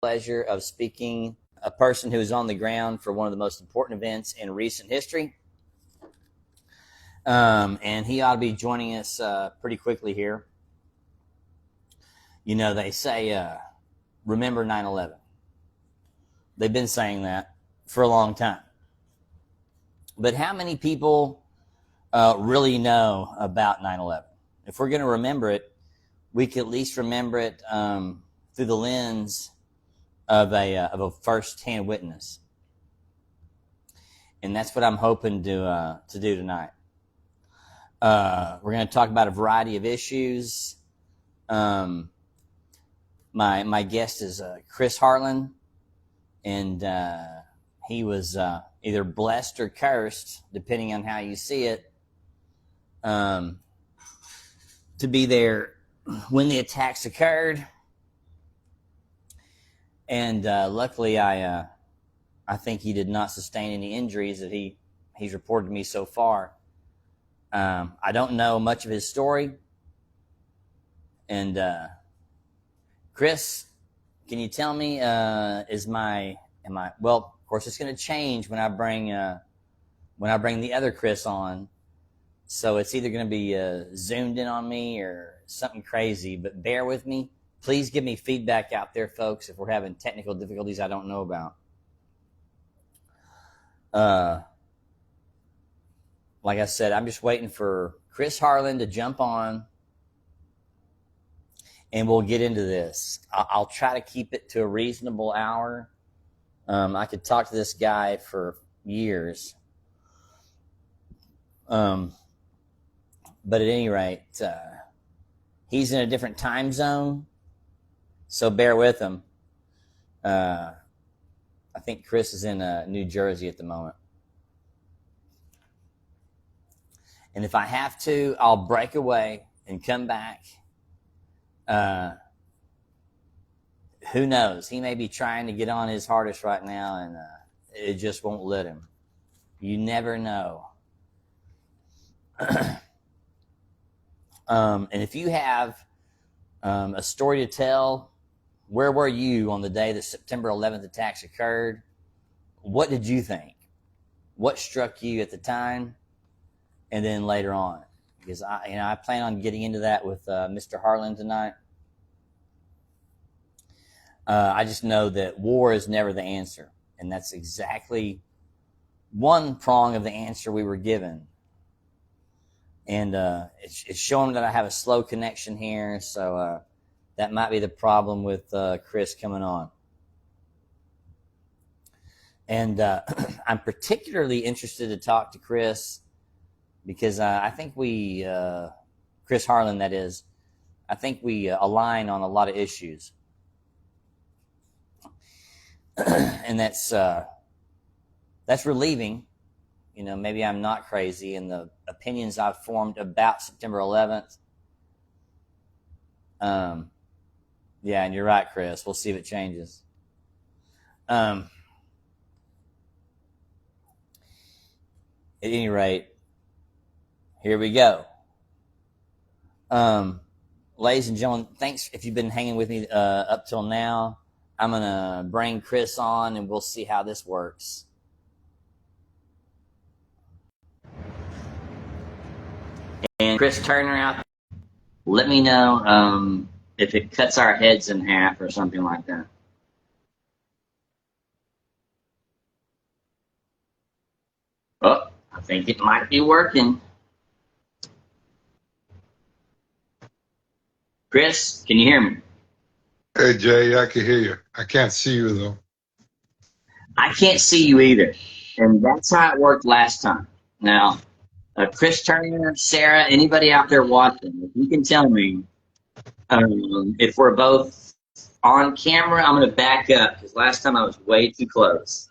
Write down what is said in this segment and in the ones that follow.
pleasure of speaking a person who is on the ground for one of the most important events in recent history. And he ought to be joining us pretty quickly here. You know, they say, remember 9/11. They've been saying that for a long time. But how many people really know about 9/11? If we're going to remember it, we could at least remember it through the lens of a first-hand witness, and that's what I'm hoping to do tonight. We're going to talk about a variety of issues. My guest is Kris Harlin, and he was either blessed or cursed, depending on how you see it, to be there when the attacks occurred. And luckily, I think he did not sustain any injuries that he's reported to me so far. I don't know much of his story. And Kris, can you tell me, well, of course it's going to change when I bring the other Kris on. So it's either going to be zoomed in on me or something crazy, but bear with me. Please give me feedback out there, folks, if we're having technical difficulties I don't know about. Like I said, I'm just waiting for Kris Harlin to jump on, and we'll get into this. I'll try to keep it to a reasonable hour. I could talk to this guy for years. But at any rate, he's in a different time zone, so bear with him. I think Kris is in New Jersey at the moment. And if I have to, I'll break away and come back. Who knows? He may be trying to get on his hardest right now, and it just won't let him. You never know. And if you have a story to tell, where were you on the day that September 11th attacks occurred? What did you think? What struck you at the time? And then later on, because I plan on getting into that with Mr. Harlin tonight. I just know that war is never the answer, and that's exactly one prong of the answer we were given. And it's showing that I have a slow connection here, so that might be the problem with Kris coming on. And I'm particularly interested to talk to Kris because I think Kris Harlin, that is, I think we align on a lot of issues. And that's relieving. You know, maybe I'm not crazy in the opinions I've formed about September 11th. Yeah, and you're right, Kris. We'll see if it changes. At any rate, here we go. Ladies and gentlemen, thanks if you've been hanging with me up till now. I'm going to bring Kris on, and we'll see how this works. And Kris Turner out, let me know if it cuts our heads in half or something like that. Oh, I think it might be working. Kris, can you hear me? Hey, Jay, I can hear you. I can't see you, though. I can't see you either. And that's how it worked last time. Now, Kris Turner, Sarah, anybody out there watching, if you can tell me if we're both on camera, I'm going to back up because last time I was way too close.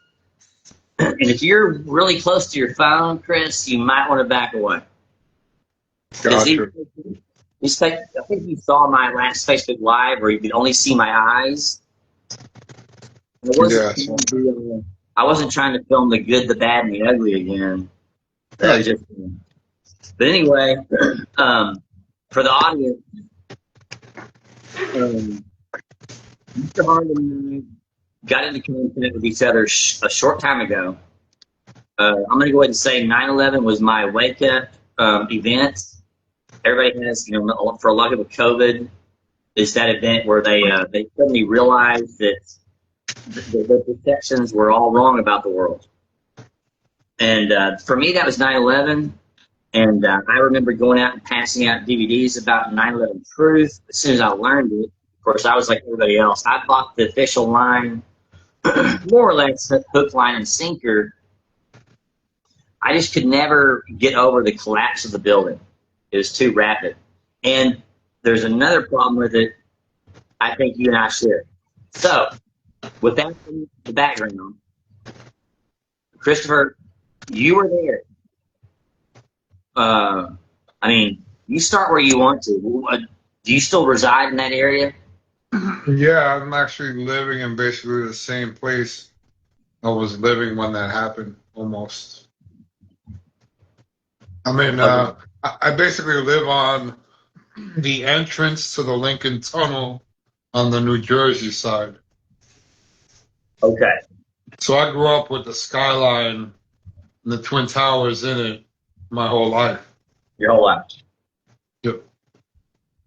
And if you're really close to your phone, Kris, you might want to back away. Gotcha. I think you saw my last Facebook Live where you could only see my eyes. Yes. I wasn't trying to film the good, the bad, and the ugly again. That was just, but anyway, for the audience, Mr. Harlin and got into contact with each other a short time ago. I'm going to go ahead and say 9/11 was my wake up event. Everybody has, for a lot of people, COVID is that event where they suddenly realize that the perceptions were all wrong about the world. And for me, that was 9/11. And I remember going out and passing out DVDs about 9/11 Truth. As soon as I learned it, of course, I was like everybody else. I bought the official line, more or less hook, line, and sinker. I just could never get over the collapse of the building. It was too rapid. And there's another problem with it I think you and I share. So, with that in the background, Christopher, you were there. I mean, you start where you want to. Do you still reside in that area? Yeah, I'm actually living in basically the same place I was living when that happened, almost. I mean, Okay. I basically live on the entrance to the Lincoln Tunnel on the New Jersey side. Okay. So I grew up with the skyline and the Twin Towers in it my whole life. Your whole life. Yep.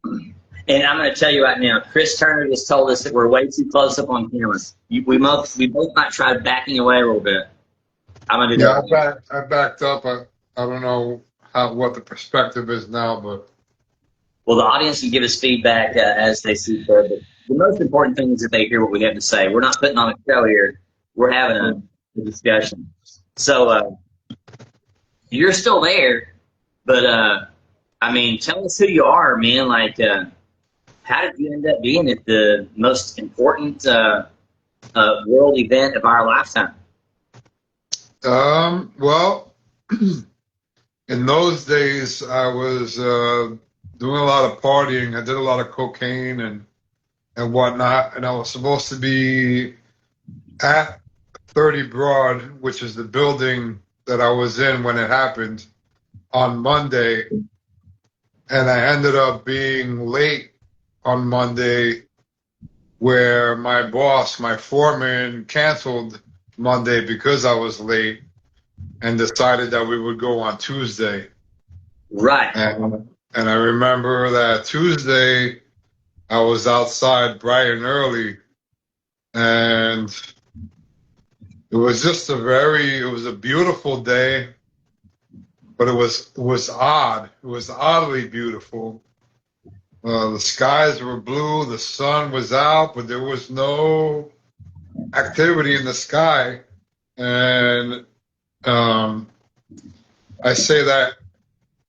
And I'm going to tell you right now, Chris Turner just told us that we're way too close up on camera. We both might try backing away a little bit. I'm going to do Yeah, that. I backed up. I don't know what the perspective is now, but Well, the audience can give us feedback as they see fit. But the most important thing is that they hear what we have to say. We're not putting on a show here. We're having a discussion. So you're still there, but I mean, tell us who you are, man. Like, how did you end up being at the most important world event of our lifetime? well, in those days I was doing a lot of partying. I did a lot of cocaine and whatnot, and I was supposed to be at 30 Broad, which is the building that I was in when it happened, on Monday, and I ended up being late on Monday, where my boss, my foreman, canceled Monday because I was late and decided that we would go on Tuesday. Right. And I remember that Tuesday I was outside bright and early, and it was just it was a beautiful day, but it was odd. It was oddly beautiful. The skies were blue, the sun was out, but there was no activity in the sky. And I say that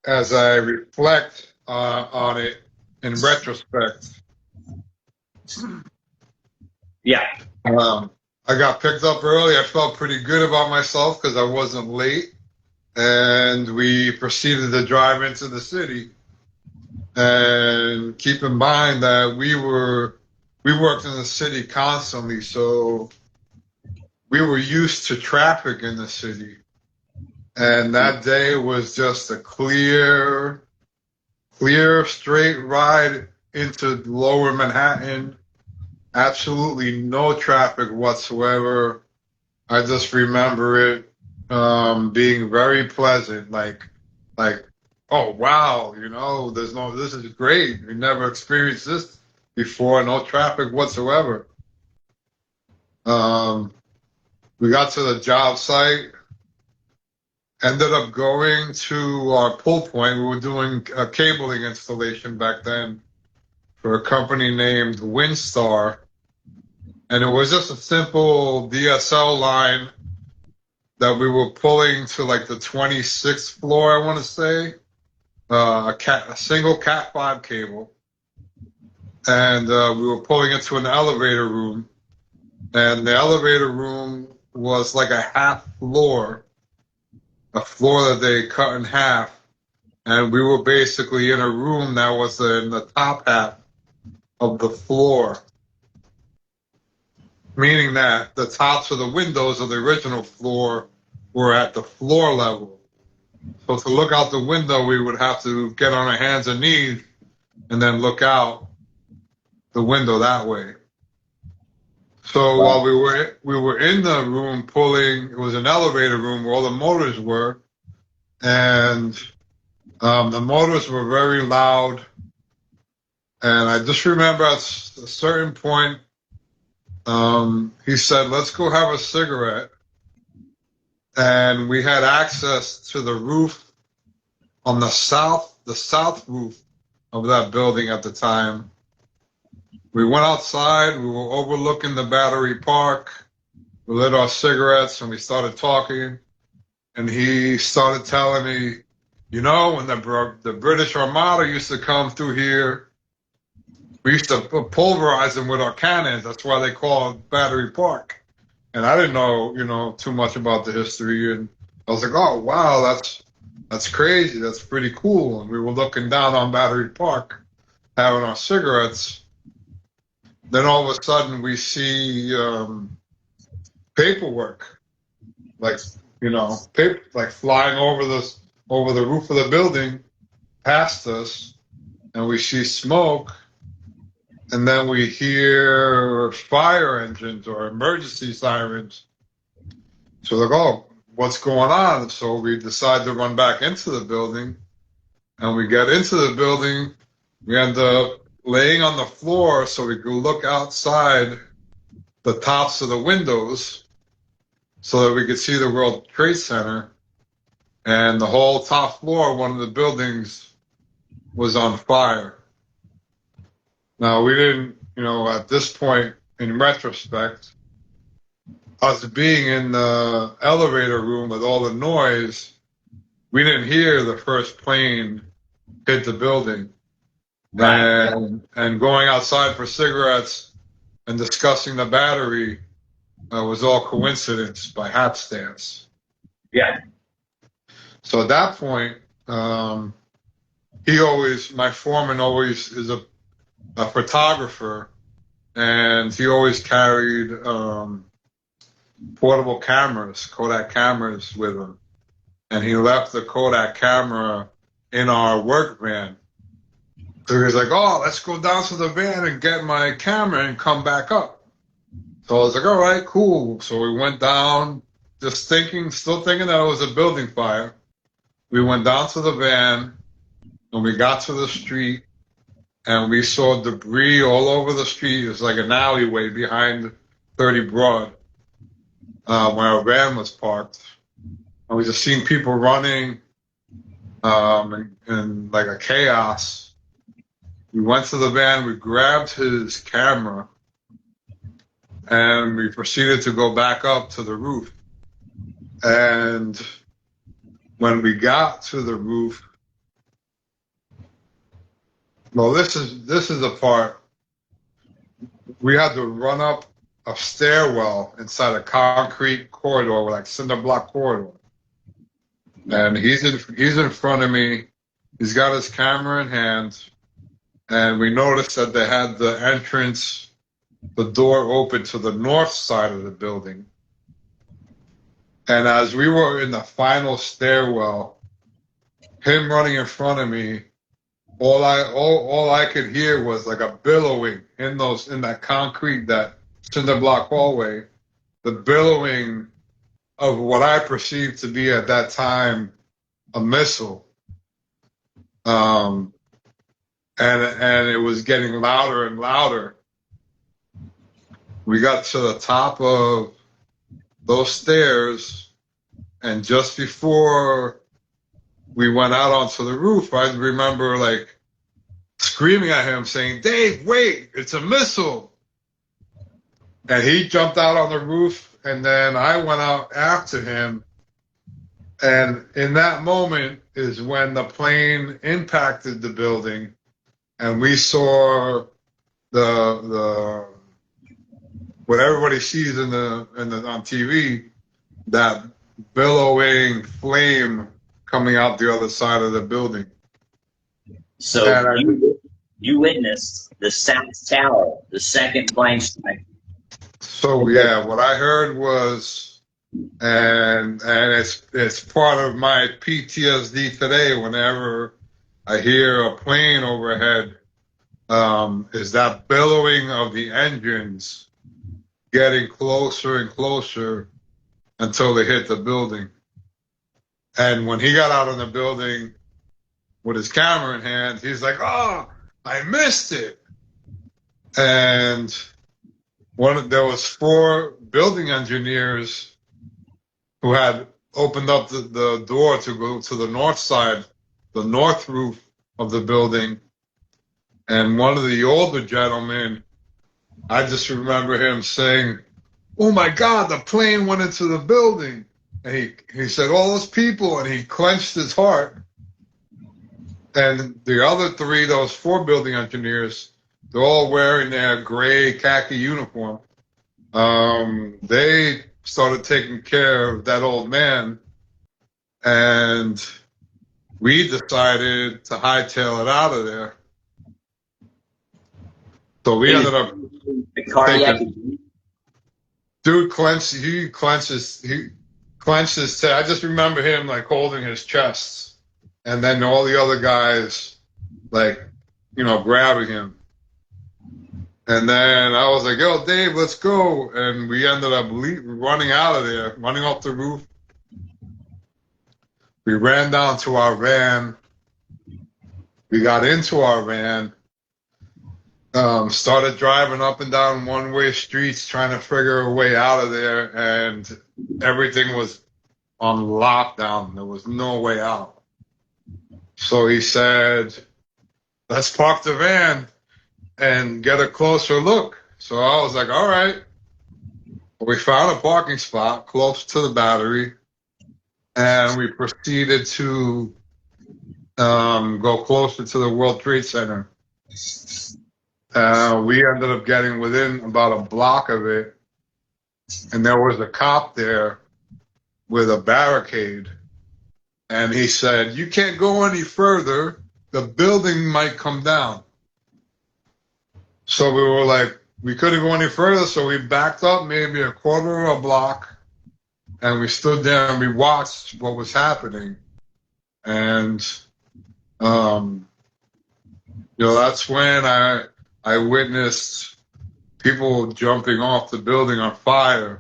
as I reflect on it in retrospect. Yeah. I got picked up early. I felt pretty good about myself because I wasn't late. And we proceeded to drive into the city. And keep in mind that we worked in the city constantly, so we were used to traffic in the city. And that day was just a clear, straight ride into lower Manhattan. Absolutely no traffic whatsoever. I just remember it being very pleasant, like, oh wow, this is great. We never experienced this before. No traffic whatsoever. We got to the job site. Ended up going to our pull point. We were doing a cabling installation back then for a company named Windstar. And it was just a simple DSL line that we were pulling to like the 26th floor, I want to say. A single Cat 5 cable. And we were pulling it to an elevator room. And the elevator room was like a half floor, a floor that they cut in half. And we were basically in a room that was in the top half of the floor, meaning that the tops of the windows of the original floor were at the floor level. So to look out the window, we would have to get on our hands and knees and then look out the window that way. So Wow. while we were in the room pulling, it was an elevator room where all the motors were, and the motors were very loud. And I just remember at a certain point, he said, "Let's go have a cigarette." And we had access to the roof on the south roof of that building at the time. We went outside. We were overlooking the Battery Park. We lit our cigarettes and we started talking. And he started telling me, when the British Armada used to come through here, we used to pulverize them with our cannons. That's why they call it Battery Park. And I didn't know, too much about the history. And I was like, oh, wow, that's crazy. That's pretty cool. And we were looking down on Battery Park, having our cigarettes. Then all of a sudden we see paperwork, like, like flying over the roof of the building past us, and we see smoke. And then we hear fire engines or emergency sirens. So like, oh, what's going on? So we decide to run back into the building. And we get into the building. We end up laying on the floor so we could look outside the tops of the windows so that we could see the World Trade Center. And the whole top floor of one of the buildings was on fire. Now, we didn't, at this point, in retrospect, us being in the elevator room with all the noise, we didn't hear the first plane hit the building. Right. And going outside for cigarettes and discussing the battery was all coincidence by hapstance. Yeah. So at that point, my foreman always is a photographer, and he always carried portable cameras, Kodak cameras with him. And he left the Kodak camera in our work van. So he was like, oh, let's go down to the van and get my camera and come back up. So I was like, all right, cool. So we went down, still thinking that it was a building fire. We went down to the van, and we got to the street, and we saw debris all over the street. It was like an alleyway behind 30 Broad, where our van was parked. And we just seen people running, and like a chaos. We went to the van, we grabbed his camera, and we proceeded to go back up to the roof. And when we got to the roof, well, this is the part. We had to run up a stairwell inside a concrete corridor, like cinder block corridor. And he's in front of me. He's got his camera in hand, and we noticed that they had the door open to the north side of the building. And as we were in the final stairwell, him running in front of me, all I could hear was like a billowing in that concrete, that cinder block hallway, the billowing of what I perceived to be at that time a missile. And it was getting louder and louder. We got to the top of those stairs, and just before we went out onto the roof, I remember like screaming at him saying, "Dave, wait, it's a missile." And he jumped out on the roof, and then I went out after him. And in that moment is when the plane impacted the building, and we saw the what everybody sees on TV, that billowing flame coming out the other side of the building. So you witnessed the South Tower, the second plane strike. So yeah, what I heard was, and it's part of my PTSD today. Whenever I hear a plane overhead, is that billowing of the engines getting closer and closer until they hit the building. And when he got out of the building with his camera in hand, he's like, "Oh, I missed it." And there was 4 building engineers who had opened up the door to go to the north side, the north roof of the building. And one of the older gentlemen, I just remember him saying, "Oh my God, the plane went into the building." And he said, "All those people," and he clenched his heart. And the other 3, those 4 building engineers, they're all wearing their gray khaki uniform. They started taking care of that old man, and we decided to hightail it out of there. So we ended up the cardiac. Dude clenched his chest. I just remember him like holding his chest, and then all the other guys like, grabbing him. And then I was like, "Yo, Dave, let's go." And we ended up running out of there, running off the roof. We ran down to our van. We got into our van, started driving up and down one-way streets trying to figure a way out of there, and everything was on lockdown. There was no way out. So he said, "Let's park the van and get a closer look." So I was like, "All right." We found a parking spot close to the Battery, and we proceeded to go closer to the World Trade Center. We ended up getting within about a block of it, and there was a cop there with a barricade. And he said, "You can't go any further. The building might come down." So we were like, we couldn't go any further, so we backed up maybe a quarter of a block, and we stood there and we watched what was happening. And, that's when I witnessed people jumping off the building on fire.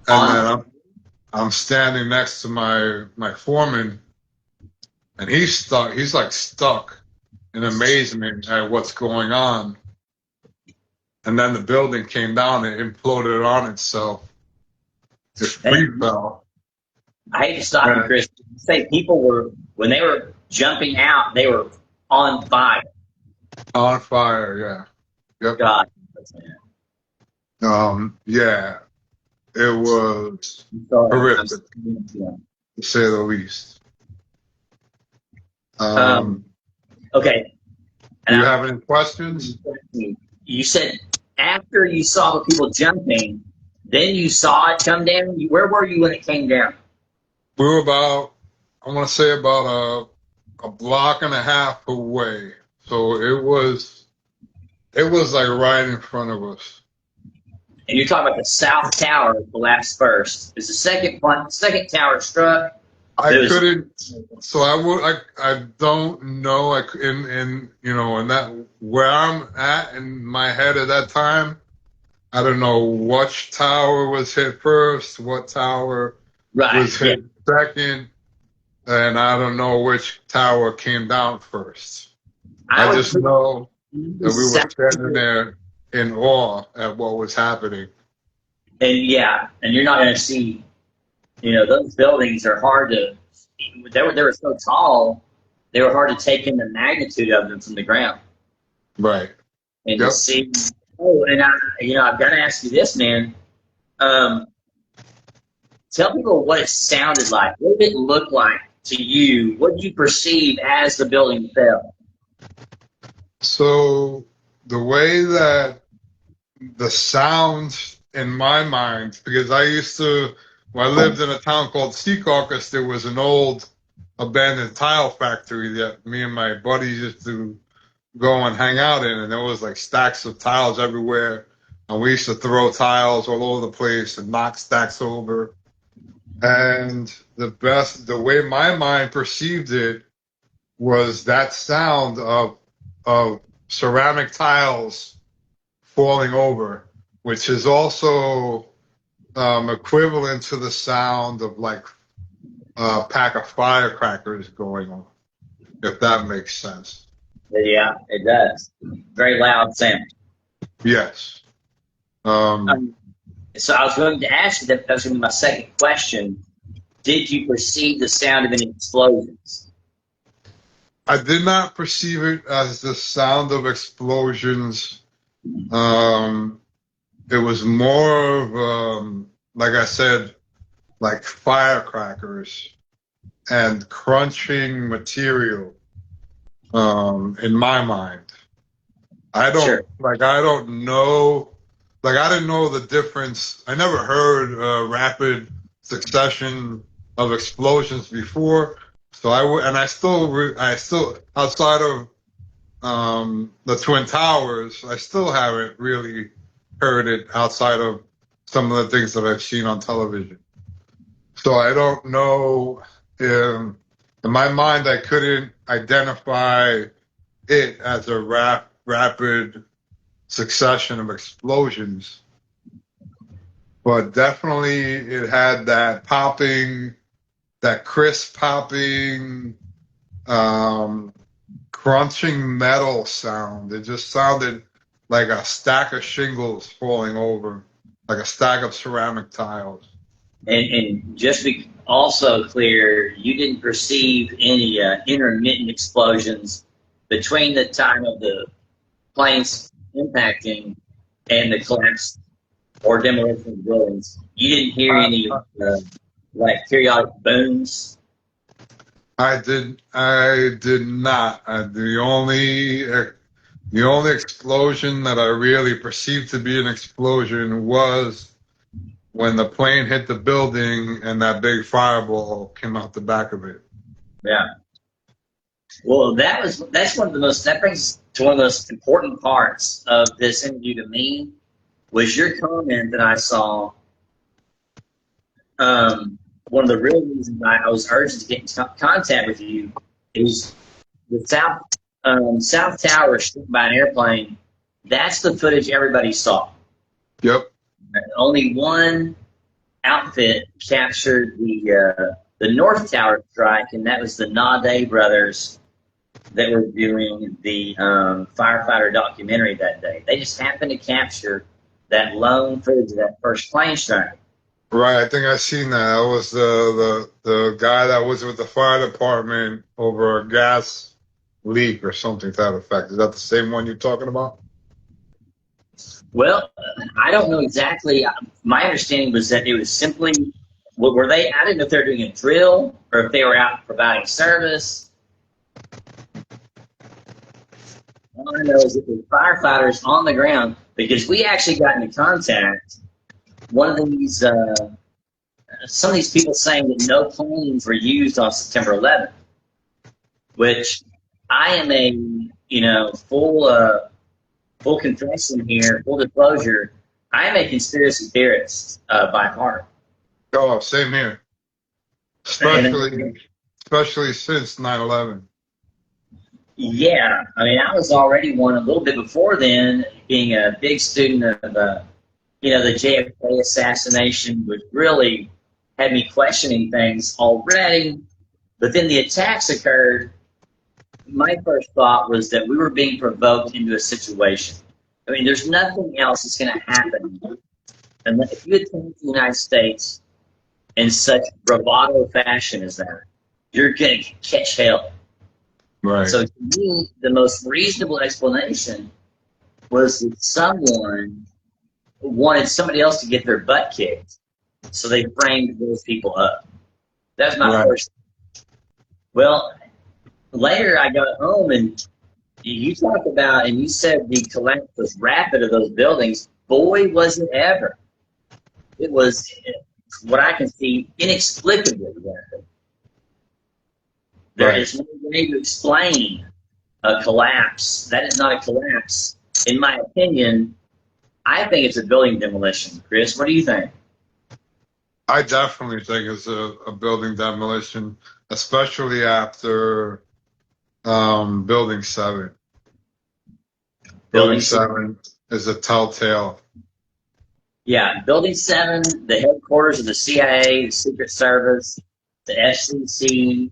And then I'm standing next to my foreman, and he's stuck. He's like stuck in amazement at what's going on. And then the building came down and imploded on itself. It free fell. I hate to stop you, Kris. You say people when they were jumping out, they were on fire. On fire, yeah. Yep. God. Yeah. It was horrific, to say the least. Okay. Do you have any questions? You said after you saw the people jumping, then you saw it come down. Where were you when it came down? We were about a block and a half away. So it was like right in front of us. And you're talking about the South Tower collapsed first. Is the second tower struck? I don't know. In that where I'm at in my head at that time, I don't know which tower was hit first, what tower was hit second, and I don't know which tower came down first. I just know that we were standing there in awe at what was happening. And you're not going to see, those buildings are hard to, they were so tall, they were hard to take in the magnitude of them from the ground. Right. And to see, and I've got to ask you this, man. Tell people what it sounded like. What did it look like to you? What did you perceive as the building fell? So the way that the sound in my mind, because when I lived in a town called Secaucus, there was an old abandoned tile factory that me and my buddies used to go and hang out in, and there was like stacks of tiles everywhere, and we used to throw tiles all over the place and knock stacks over. And the way my mind perceived it was that sound of ceramic tiles falling over. which is also equivalent to the sound of like a pack of firecrackers going on, if that makes sense. Yeah, it does. Very loud sound. Yes. Um, So I was going to ask you that was going to be my second question. Did you perceive the sound of any explosions? I did not perceive it as the sound of explosions. It was more of, like I said, like firecrackers and crunching material, in my mind. I Sure. don't know, like I didn't know the difference. I never heard a rapid succession of explosions before. So I still, outside of the Twin Towers, I still haven't really heard it outside of some of the things that I've seen on television. So I don't know. In my mind, I couldn't identify it as a rapid succession of explosions, but definitely it had that popping, that crisp popping, um, crunching metal sound. It just sounded like a stack of shingles falling over, like a stack of ceramic tiles. And just to be also clear, you didn't perceive any intermittent explosions between the time of the planes impacting and the collapse or demolition of buildings. You didn't hear any like periodic booms. I did not. The only explosion that I really perceived to be an explosion was when the plane hit the building and that big fireball came out the back of it. Yeah. Well, that's one of the most that brings us to one of the most important parts of this interview to me was your comment that I saw. One of the real reasons I was urged to get in contact with you is the South Tower struck by an airplane. That's the footage everybody saw. Yep. Only one outfit captured the North Tower strike, and that was the Nade brothers that were doing the firefighter documentary that day. They just happened to capture that lone footage of that first plane strike. Right. I think I seen that. That was the guy that was with the fire department over a gas leak or something to that effect. Is that the same one you're talking about? Well, I don't know exactly. My understanding was that it was simply, were they, I didn't know if they were doing a drill or if they were out providing service. All I know is that the firefighters on the ground, because we actually got into contact, one of these, some of these people saying that no planes were used on September 11th, which I am full confession here, full disclosure, I am a conspiracy theorist by heart. Oh, same here. Especially since 9/11. Yeah, I mean, I was already one a little bit before then, being a big student of, the JFK assassination, which really had me questioning things already. But then the attacks occurred. My first thought was that we were being provoked into a situation. I mean, there's nothing else that's going to happen. And if you attack the United States in such bravado fashion as that, you're going to catch hell. Right. So to me, the most reasonable explanation was that someone wanted somebody else to get their butt kicked, so they framed those people up. That's my first. Well, later I got home and you talked about, and you said the collapse was rapid of those buildings. Boy, was it ever. It was, what I can see, inexplicably rapid. There is no way to explain a collapse. That is not a collapse. In my opinion, I think it's a building demolition. Kris, what do you think? I definitely think it's a building demolition, especially after Building 7. Building 7 is a telltale. Yeah, Building 7, the headquarters of the CIA, the Secret Service, the FCC,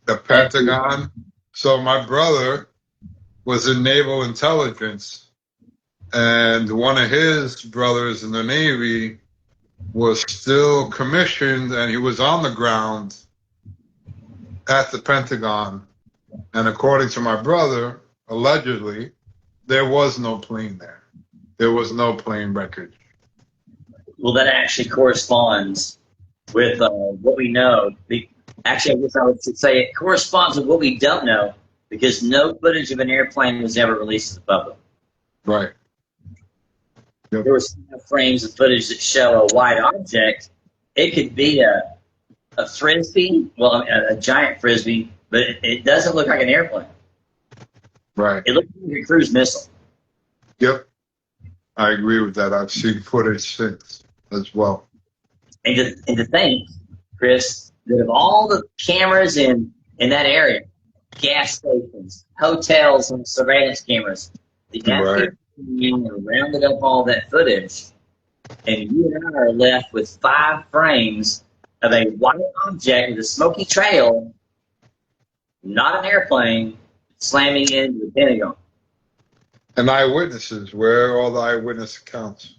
The Pentagon. So my brother was in naval intelligence, and one of his brothers in the Navy was still commissioned, and he was on the ground at the Pentagon. And according to my brother, allegedly, there was no plane there. There was no plane wreckage. Well, that actually corresponds with what we know. Actually, I guess I would say it corresponds with what we don't know, because no footage of an airplane was ever released to the public. Right. Yep. There were some frames of footage that show a white object. It could be a frisbee, well, a giant frisbee, but it doesn't look like an airplane. Right. It looks like a cruise missile. Yep. I agree with that. I've seen footage since as well. And to think, Kris, that of all the cameras in that area, gas stations, hotels, and surveillance cameras, the Right. FBI rounded up all that footage, and you and I are left with 5 frames of a white object with a smoky trail, not an airplane, slamming into the Pentagon. And eyewitnesses, where are all the eyewitness accounts?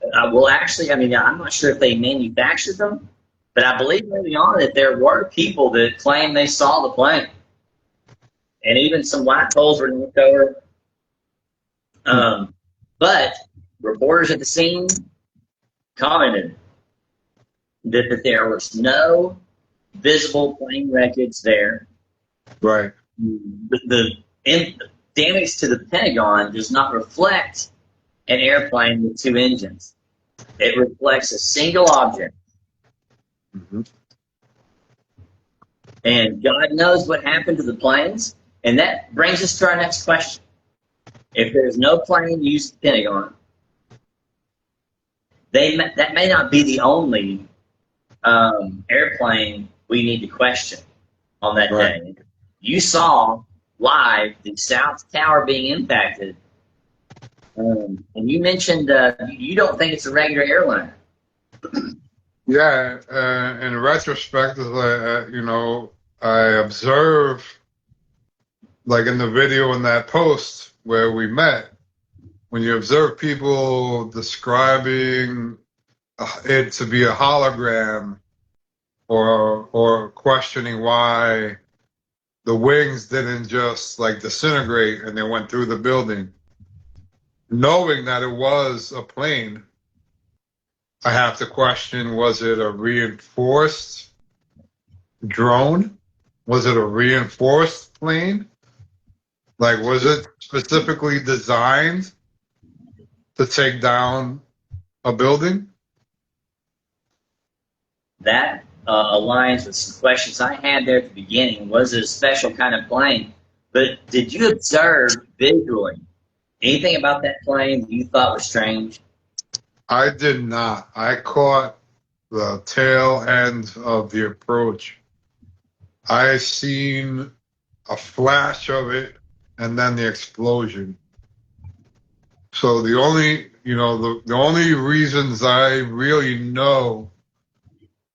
Well, actually, I mean, I'm not sure if they manufactured them, but I believe early on that there were people that claimed they saw the plane. And even some white poles were looked over. But reporters at the scene commented that there was no visible plane wreckage there. Right. The damage to the Pentagon does not reflect an airplane with 2 engines. It reflects a single object. Mm-hmm. And God knows what happened to the planes. And that brings us to our next question. If there's no plane used at the Pentagon, that may not be the only airplane we need to question on that day. You saw live the South Tower being impacted. And you mentioned you don't think it's a regular airliner. Yeah, in retrospect, I observe, like in the video in that post where we met, when you observe people describing it to be a hologram, or questioning why the wings didn't just like disintegrate and they went through the building, knowing that it was a plane, I have to question, was it a reinforced drone? Was it a reinforced plane? Like, was it specifically designed to take down a building? That aligns with some questions I had there at the beginning. Was it a special kind of plane? But did you observe visually anything about that plane that you thought was strange? I did not. I caught the tail end of the approach. I seen a flash of it and then the explosion. So the only, the only reasons I really know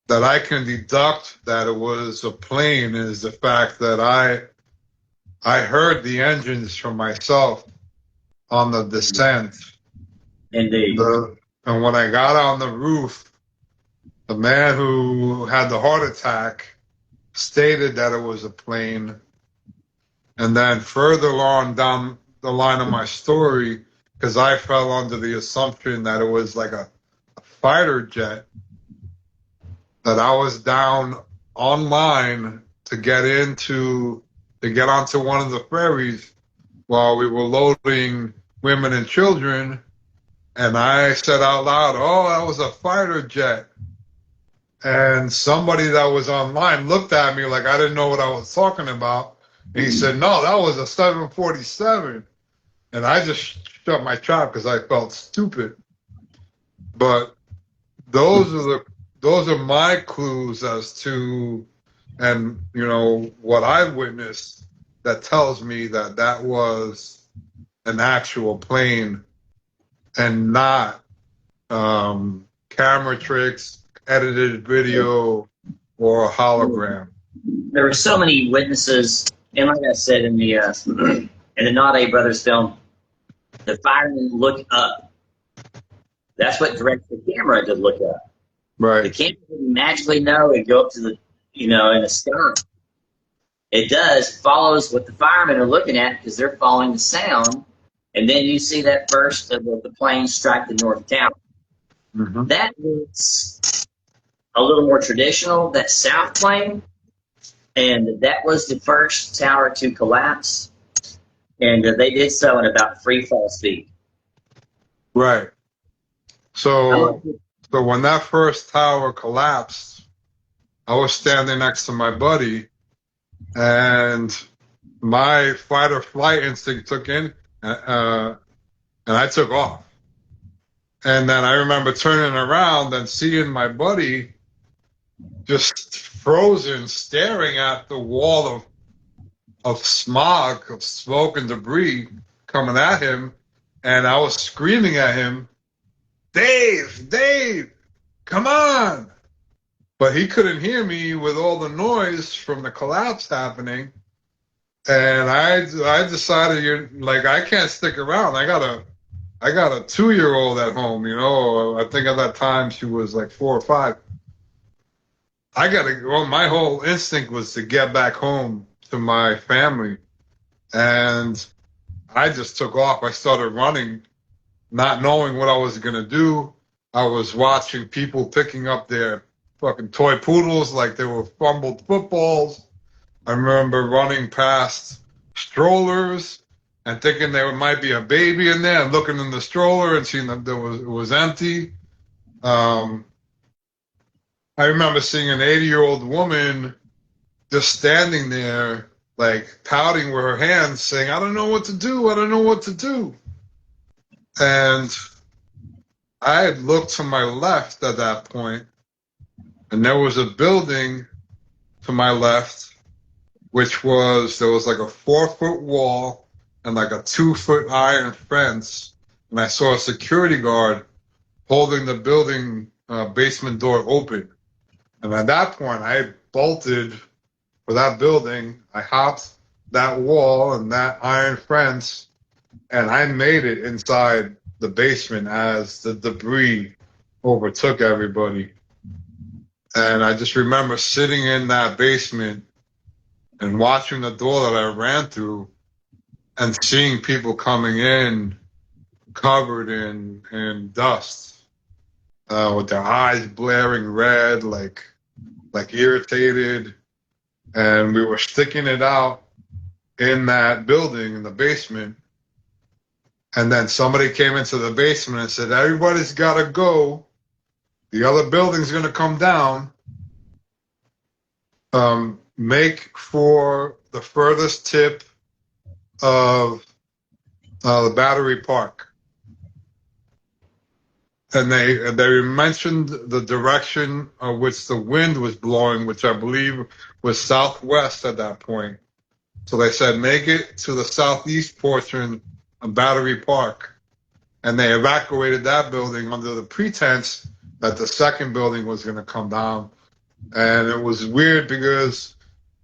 that I can deduct that it was a plane is the fact that I heard the engines from myself on the descent. Indeed. And when I got on the roof, the man who had the heart attack stated that it was a plane. And then further on down the line of my story, because I fell under the assumption that it was like a fighter jet, that I was down online to get onto one of the ferries while we were loading women and children. And I said out loud, "Oh, that was a fighter jet." And somebody that was online looked at me like I didn't know what I was talking about. And he said, "No, that was a 747. And I just shut my trap because I felt stupid. But those are my clues as to, and what I witnessed that tells me that was an actual plane and not camera tricks, edited video, or a hologram. There were so many witnesses, and like I said in the Nade Brothers film, the firemen look up. That's what directs the camera to look up. Right. The camera didn't magically know it go up to the, in the sky. It does, follows what the firemen are looking at because they're following the sound. And then you see that first of the plane strike the North Tower. Mm-hmm. That looks a little more traditional, that south plane. And that was the first tower to collapse. And they did so in about free fall speed. Right. So when that first tower collapsed, I was standing next to my buddy, and my fight or flight instinct took in, and I took off. And then I remember turning around and seeing my buddy just frozen, staring at the wall of smog, of smoke and debris coming at him. And I was screaming at him, Dave, come on. But he couldn't hear me with all the noise from the collapse happening. And I decided, I can't stick around. I got a 2-year-old at home, I think at that time she was like 4 or 5. My whole instinct was to get back home to my family. And I just took off. I started running, not knowing what I was going to do. I was watching people picking up their fucking toy poodles like they were fumbled footballs. I remember running past strollers and thinking there might be a baby in there, and looking in the stroller and seeing that it was empty. I remember seeing an 80-year-old woman just standing there, pouting with her hands, saying, I don't know what to do. I don't know what to do. And I had looked to my left at that point, and there was a building to my left, there was like a 4-foot wall and like a 2-foot iron fence. And I saw a security guard holding the building basement door open. And at that point, I bolted for that building. I hopped that wall and that iron fence, and I made it inside the basement as the debris overtook everybody. And I just remember sitting in that basement and watching the door that I ran through and seeing people coming in covered in dust, with their eyes blaring red, like irritated. And we were sticking it out in that building in the basement. And then somebody came into the basement and said, everybody's got to go. The other building's going to come down. Make for the furthest tip of the Battery Park. And they mentioned the direction of which the wind was blowing, which I believe was southwest at that point. So they said, make it to the southeast portion of Battery Park. And they evacuated that building under the pretense that the second building was going to come down. And it was weird because,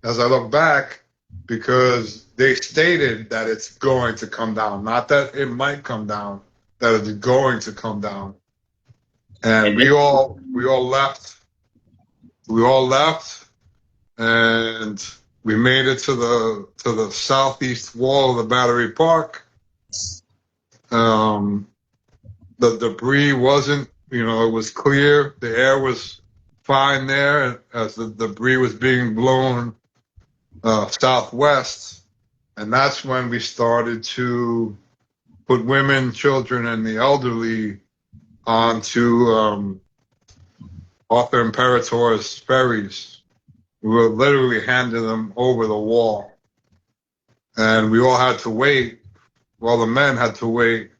as I look back, because they stated that it's going to come down, not that it might come down, that it's going to come down. And we all left. We all left, and we made it to the southeast wall of the Battery Park. The debris wasn't, it was clear. The air was fine there as the debris was being blown southwest. And that's when we started to put women, children, and the elderly onto Arthur Imperator's ferries. We were literally handing them over the wall. And we all had to wait, the men had to wait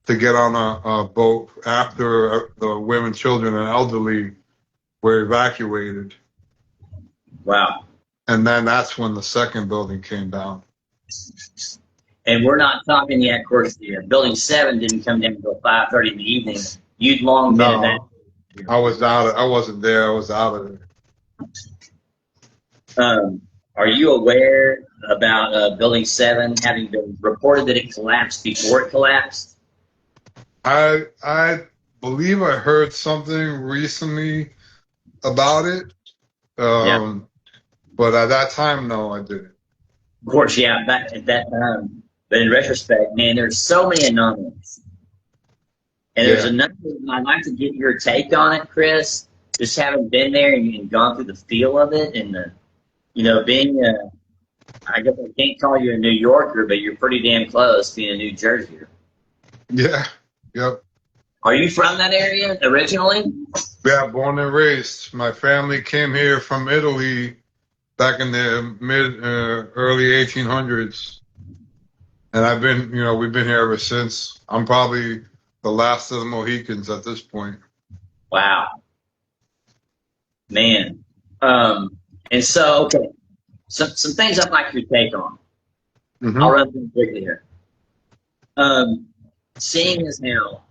to get on a boat after the women, children, and elderly were evacuated. Wow. And then that's when the second building came down. And we're not talking yet, of course, the Building 7 didn't come down until 5:30 in the evening. You'd long been in that. No, I was out. I wasn't there. I was out of it. Are you aware about Building 7 having been reported that it collapsed before it collapsed? I believe I heard something recently about it. Yeah. But at that time, no, I didn't. Of course, yeah, back at that time. But in retrospect, man, there's so many anomalies. And there's Yeah. another one I'd like to get your take on it, Kris. Just having been there and gone through the feel of it, and being I guess I can't call you a New Yorker, but you're pretty damn close being a New Jerseyer. Yeah. Yep. Are you from that area originally? Yeah, born and raised. My family came here from Italy back in the early 1800s, and we've been here ever since. I'm probably the last of the Mohicans at this point. Wow, man. And so, okay, some things I'd like your take on. I'll Mm-hmm. run through quickly here. Seeing as how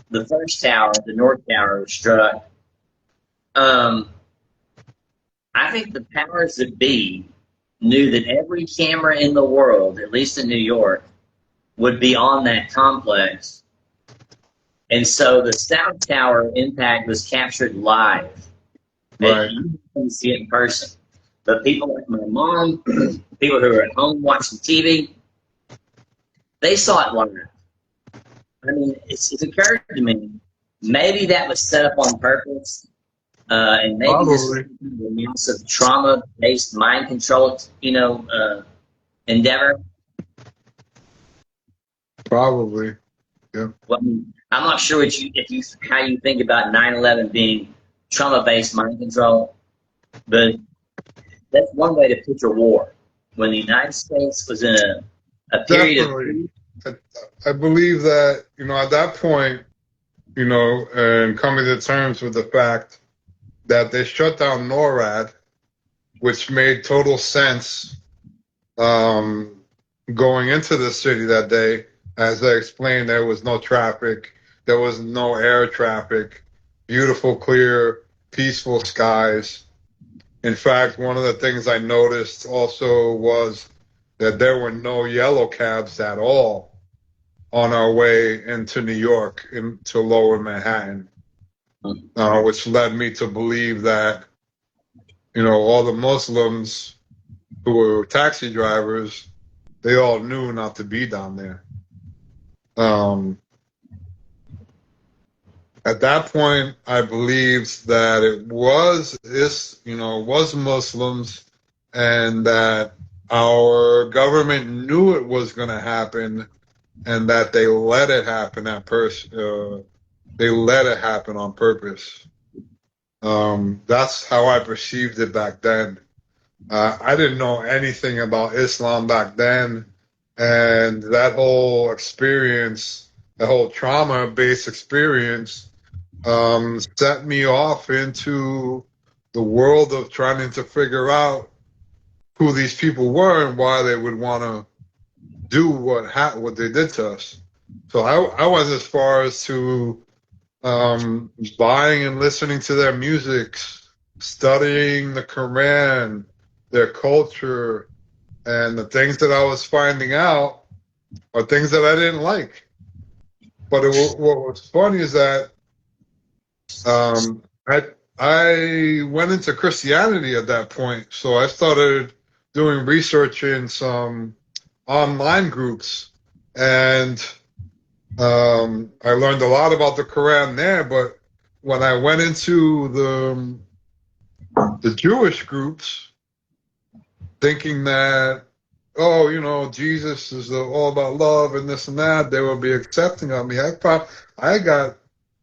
the first tower, the North Tower, was struck, um, I think the powers that be knew that every camera in the world, at least in New York, would be on that complex. And so the South Tower impact was captured live. Right. You couldn't see it in person. But people like my mom, people who are at home watching TV, they saw it live. I mean, it's occurred to me, maybe that was set up on purpose, and maybe this is Probably. a massive trauma-based mind control, endeavor. Probably. Yeah. Well, I'm not sure how you think about 9/11 being trauma-based mind control, but that's one way to picture war. When the United States was in a period of Definitely. peace. I believe that, at that point, and coming to terms with the fact that they shut down NORAD, which made total sense going into the city that day. As I explained, there was no traffic, there was no air traffic, beautiful, clear, peaceful skies. In fact, one of the things I noticed also was that there were no yellow cabs at all on our way into New York, into lower Manhattan, which led me to believe that, all the Muslims who were taxi drivers, they all knew not to be down there. At that point, I believed that it was Muslims, and that our government knew it was going to happen, and that they let it happen they let it happen on purpose. That's how I perceived it back then. I didn't know anything about Islam back then, and that whole experience, the whole trauma-based experience, set me off into the world of trying to figure out who these people were and why they would want to do what they did to us. So I went as far as to buying and listening to their music, studying the Quran, their culture, and the things that I was finding out are things that I didn't like. But what was funny is that um, I went into Christianity at that point, so I started doing research in some online groups, and I learned a lot about the Quran there. But when I went into the Jewish groups, thinking that, Jesus is all about love and this and that, they will be accepting of me. I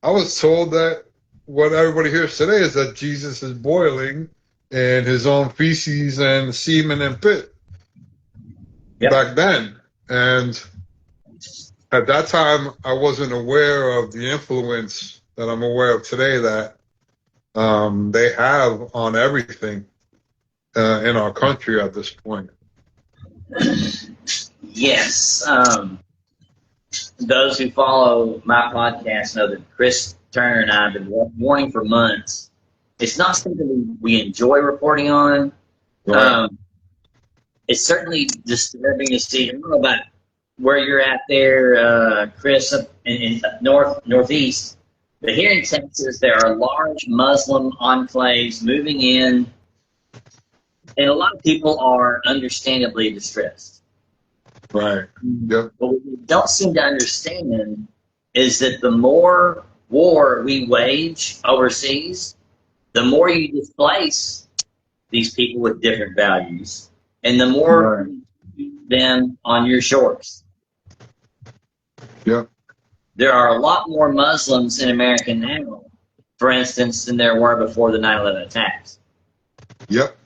was told that what everybody hears today is that Jesus is boiling in his own feces and semen and pit Yep. back then. And at that time, I wasn't aware of the influence that I'm aware of today that they have on everything in our country at this point. Yes. those who follow my podcast know that Kris Turner and I have been warning for months. It's not something we enjoy reporting on. Right. It's certainly disturbing to see. I don't know about where you're at there, Kris, in northeast. But here in Texas, there are large Muslim enclaves moving in, and a lot of people are understandably distressed. Right. Yep. But what we don't seem to understand is that the more war we wage overseas, the more you displace these people with different values, and the more Right. you keep them on your shores. Yep. There are a lot more Muslims in America now, for instance, than there were before the 9/11 attacks. Yep.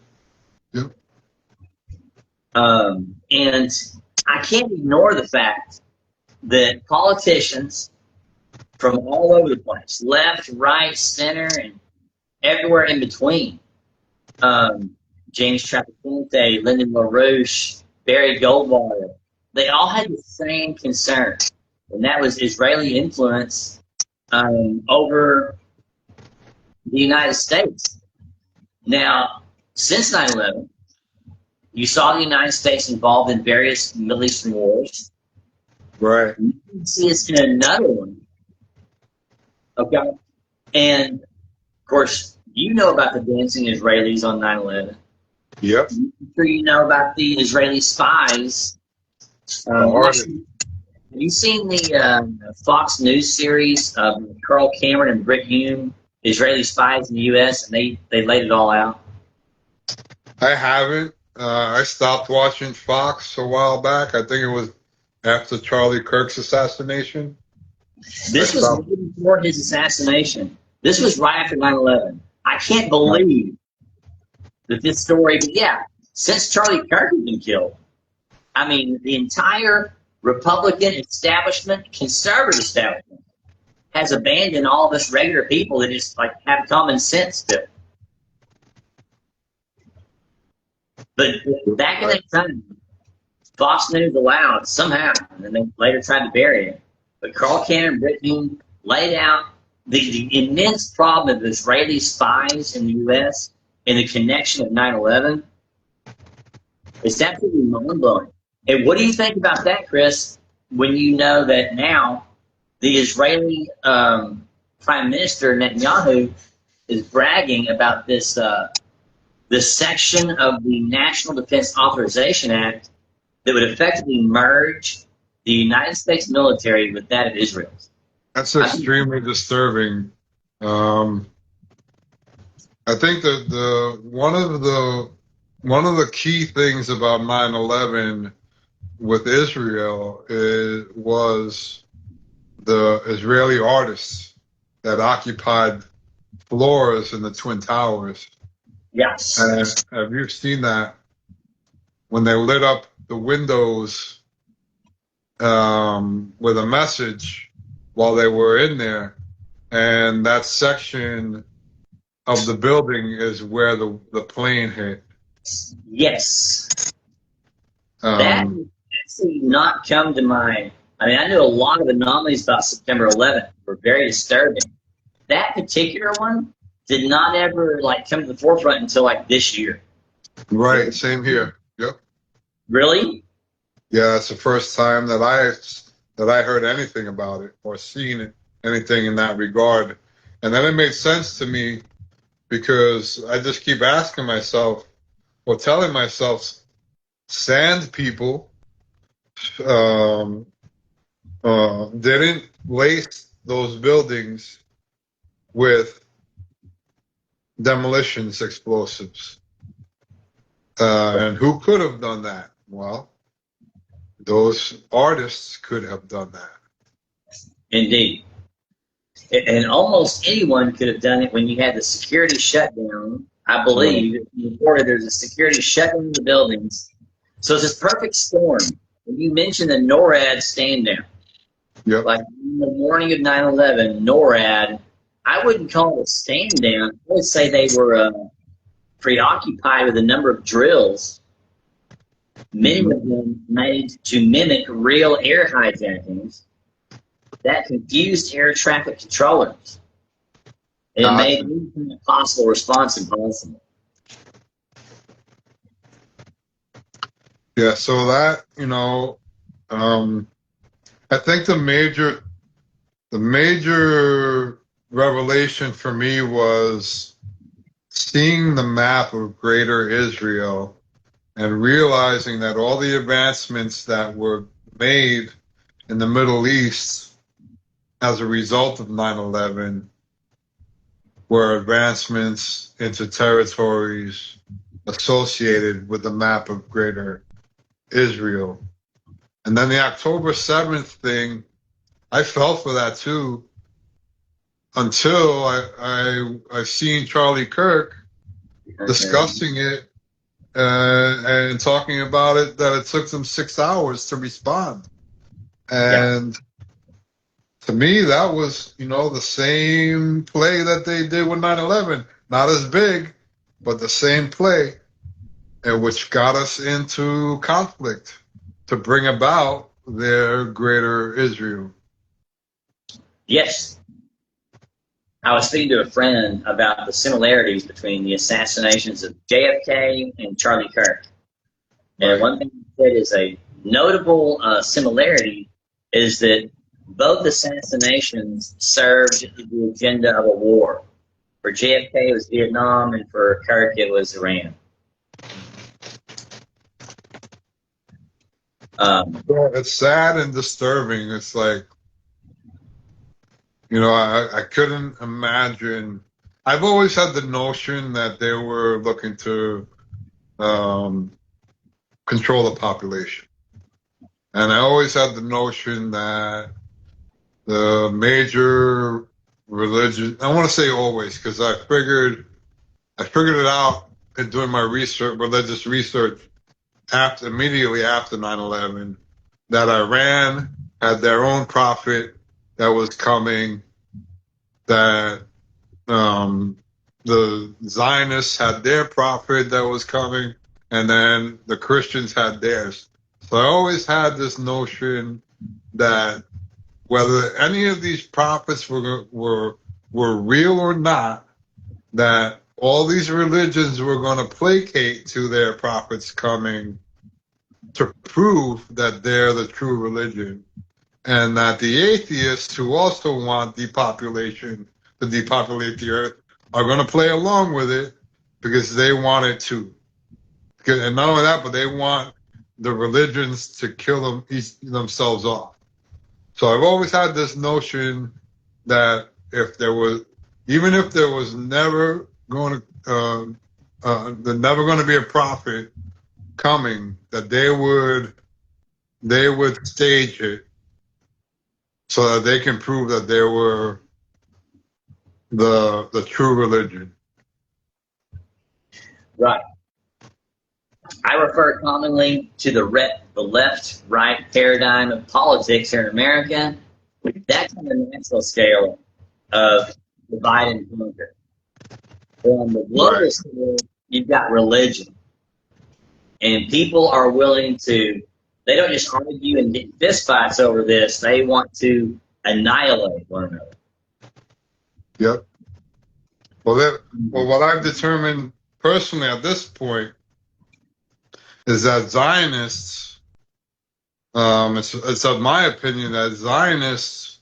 Yep. And I can't ignore the fact that politicians from all over the place, left, right, center, and everywhere in between, James Traficante, Lyndon LaRouche, Barry Goldwater, they all had the same concern, and that was Israeli influence over the United States. Now, since 9/11, you saw the United States involved in various Middle Eastern wars. Right. You can see us in another one. Okay? And, of course, you know about the dancing Israelis on 9/11. Yep. I'm sure you know about the Israeli spies. Have you seen the Fox News series of Carl Cameron and Britt Hume, Israeli spies in the U.S., and they laid it all out? I haven't. I stopped watching Fox a while back. I think it was after Charlie Kirk's assassination. This was right before his assassination. This was right after 9/11. I can't believe that this story, but yeah, since Charlie Kirk had been killed, I mean, the entire Republican establishment, conservative establishment, has abandoned all of us regular people that just like have common sense still. But back in that time, Fox News allowed somehow, and then they later tried to bury it. But Carl Cameron and Britt Hume laid out the immense problem of Israeli spies in the U.S. and the connection of 9/11. It's absolutely mind-blowing. And what do you think about that, Kris, when you know that now the Israeli Prime Minister Netanyahu is bragging about this section of the National Defense Authorization Act that would effectively merge the United States military with that of Israel? That's extremely disturbing. I think that one of the key things about 9/11 with Israel was the Israeli artists that occupied floors in the Twin Towers. Yes. And have you seen that when they lit up the windows with a message while they were in there? And that section of the building is where the plane hit. Yes. That actually not come to mind. I mean, I knew a lot of anomalies about September 11th were very disturbing. That particular one did not ever like come to the forefront until like this year. Right. Same here. Yep. Really? Yeah, it's the first time that I heard anything about it or seen anything in that regard. And then it made sense to me because I just keep asking myself or telling myself, sand people didn't lace those buildings with demolitions explosives. And who could have done that? Well, those artists could have done that. Indeed. And almost anyone could have done it when you had the security shutdown. I believe you reported there's a security shutdown of the buildings. So it's this perfect storm. When you mentioned the NORAD stand down, like in the morning of 9/11, NORAD, I wouldn't call it a stand down. I would say they were preoccupied with a number of drills, many of them made to mimic real air hijackings. that confused air traffic controllers. It made Gotcha. any possible response impossible. Yeah, so that, I think the major revelation for me was seeing the map of Greater Israel and realizing that all the advancements that were made in the Middle East as a result of 9/11 were advancements into territories associated with the map of Greater Israel. And then the October 7th thing, I fell for that too until I seen Charlie Kirk discussing it and talking about it, that it took them 6 hours to respond. Yeah. And to me, that was, the same play that they did with 9/11. Not as big, but the same play, and which got us into conflict to bring about their Greater Israel. Yes. I was speaking to a friend about the similarities between the assassinations of JFK and Charlie Kirk. And Right. one thing he said is a notable similarity is that both assassinations served the agenda of a war. For JFK, it was Vietnam, and for Kirk, it was Iran. Well, it's sad and disturbing. It's like, I couldn't imagine. I've always had the notion that they were looking to control the population. And I always had the notion that the major religion, I want to say always, because I figured it out in doing my religious research immediately after 9/11, that Iran had their own prophet that was coming, that the Zionists had their prophet that was coming, and then the Christians had theirs. So I always had this notion that whether any of these prophets were real or not, that all these religions were going to placate to their prophets coming to prove that they're the true religion, and that the atheists who also want depopulation to depopulate the earth are going to play along with it because they want it too. And not only that, but they want the religions to kill themselves off. So I've always had this notion that even if there was never going to, there's never going to be a prophet coming, that they would stage it so that they can prove that they were the true religion. Right. I refer commonly to the left-right paradigm of politics here in America. That's on the national scale of divide and conquer. On the global Right. scale, you've got religion. And people are willing to, they don't just argue and get fistfights over this, they want to annihilate one another. Yep. Well, what I've determined personally at this point is that Zionists, it's of my opinion that Zionists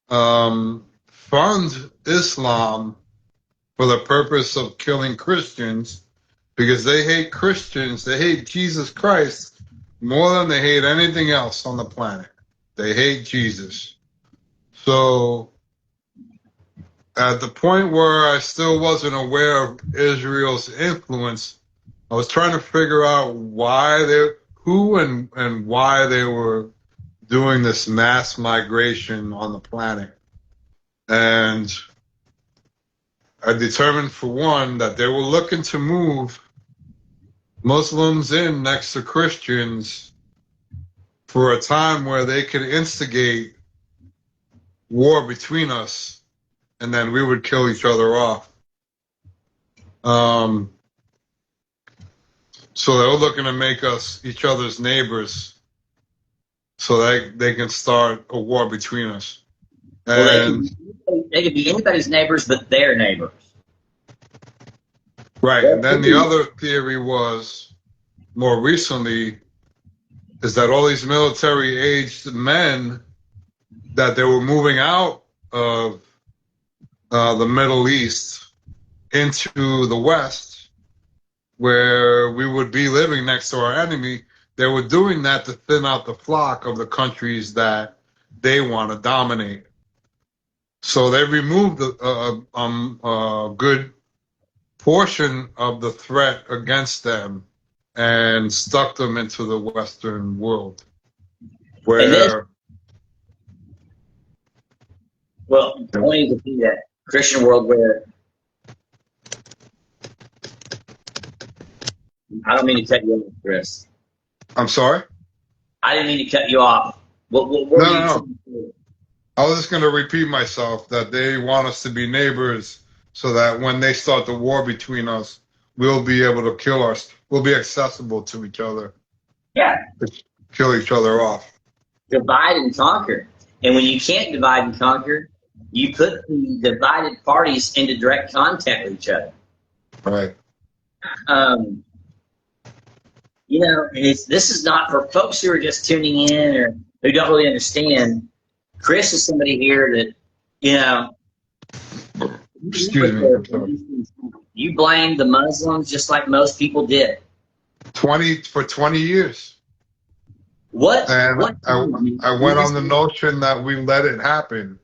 fund Islam for the purpose of killing Christians, because they hate Christians, they hate Jesus Christ more than they hate anything else on the planet. They hate Jesus. So at the point where I still wasn't aware of Israel's influence, I was trying to figure out who and why they were doing this mass migration on the planet. And I determined, for one, that they were looking to move Muslims in next to Christians for a time where they could instigate war between us, and then we would kill each other off. So they were looking to make us each other's neighbors. so they can start a war between us. Well, And they could be anybody's neighbors but their neighbors. right, and then the other theory was more recently is that all these military aged men that they were moving out of the Middle East into the West, where we would be living next to our enemy. They were doing that to thin out the flock of the countries that they want to dominate. So they removed a good portion of the threat against them and stuck them into the Western world, And this, where well, I want you to see that Christian world where I don't mean to cut you off, Chris. I'm sorry. I didn't mean to cut you off. What No, were no, you no. saying? I was just going to repeat myself that they want us to be neighbors so that when they start the war between us, we'll be able to kill us. We'll be accessible to each other, Yeah, to kill each other off. divide and conquer. And when you can't divide and conquer, you put the divided parties into direct contact with each other. Right. Um, this is not for folks who are just tuning in or who don't really understand. Chris is somebody here that, Excuse me. I'm sorry. you blame the Muslims just like most people did. 20 years. What? And What? I went on the notion that we let it happen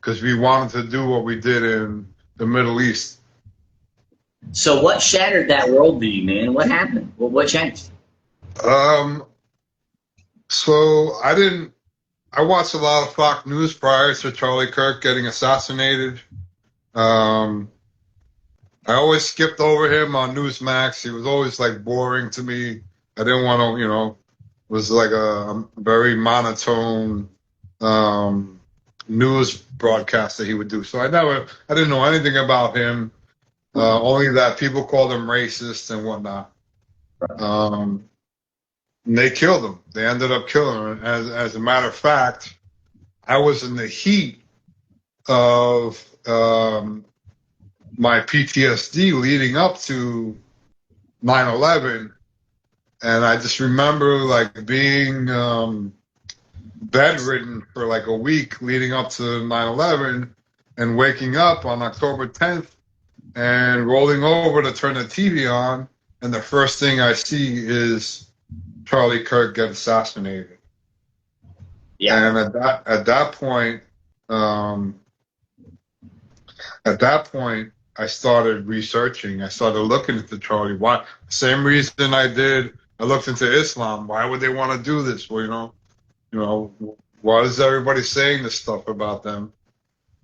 because we wanted to do what we did in the Middle East. So what shattered that worldview, man? What happened? What changed? So I watched a lot of Fox News prior to Charlie Kirk getting assassinated. I always skipped over him on Newsmax. He was always like boring to me. I didn't want to, it was like a very monotone news broadcast that he would do. So I didn't know anything about him, only that people called him racist and whatnot. And they killed him. They ended up killing him. As a matter of fact, I was in the heat of my PTSD leading up to 9/11, and I just remember like being bedridden for like a week leading up to 9/11, and waking up on October 10th and rolling over to turn the TV on, and the first thing I see is Charlie Kirk get assassinated. Yeah. And at that point, I started researching. I started looking into Charlie. Why? Same reason I did. I looked into Islam. Why would they want to do this? Well, why is everybody saying this stuff about them?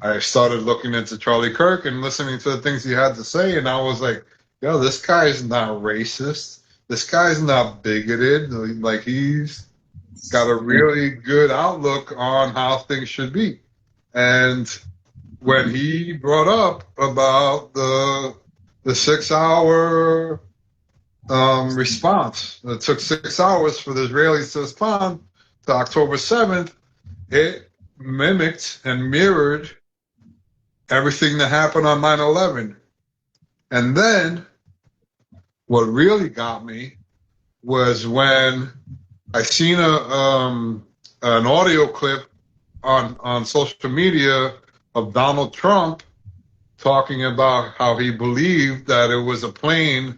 I started looking into Charlie Kirk and listening to the things he had to say, and I was like, yo, this guy is not racist. This guy's not bigoted. Like, he's got a really good outlook on how things should be. And when he brought up about the 6 hour response, it took 6 hours for the Israelis to respond to October 7th, it mimicked and mirrored everything that happened on 9/11. And then what really got me was when I seen an audio clip on social media of Donald Trump talking about how he believed that it was a plane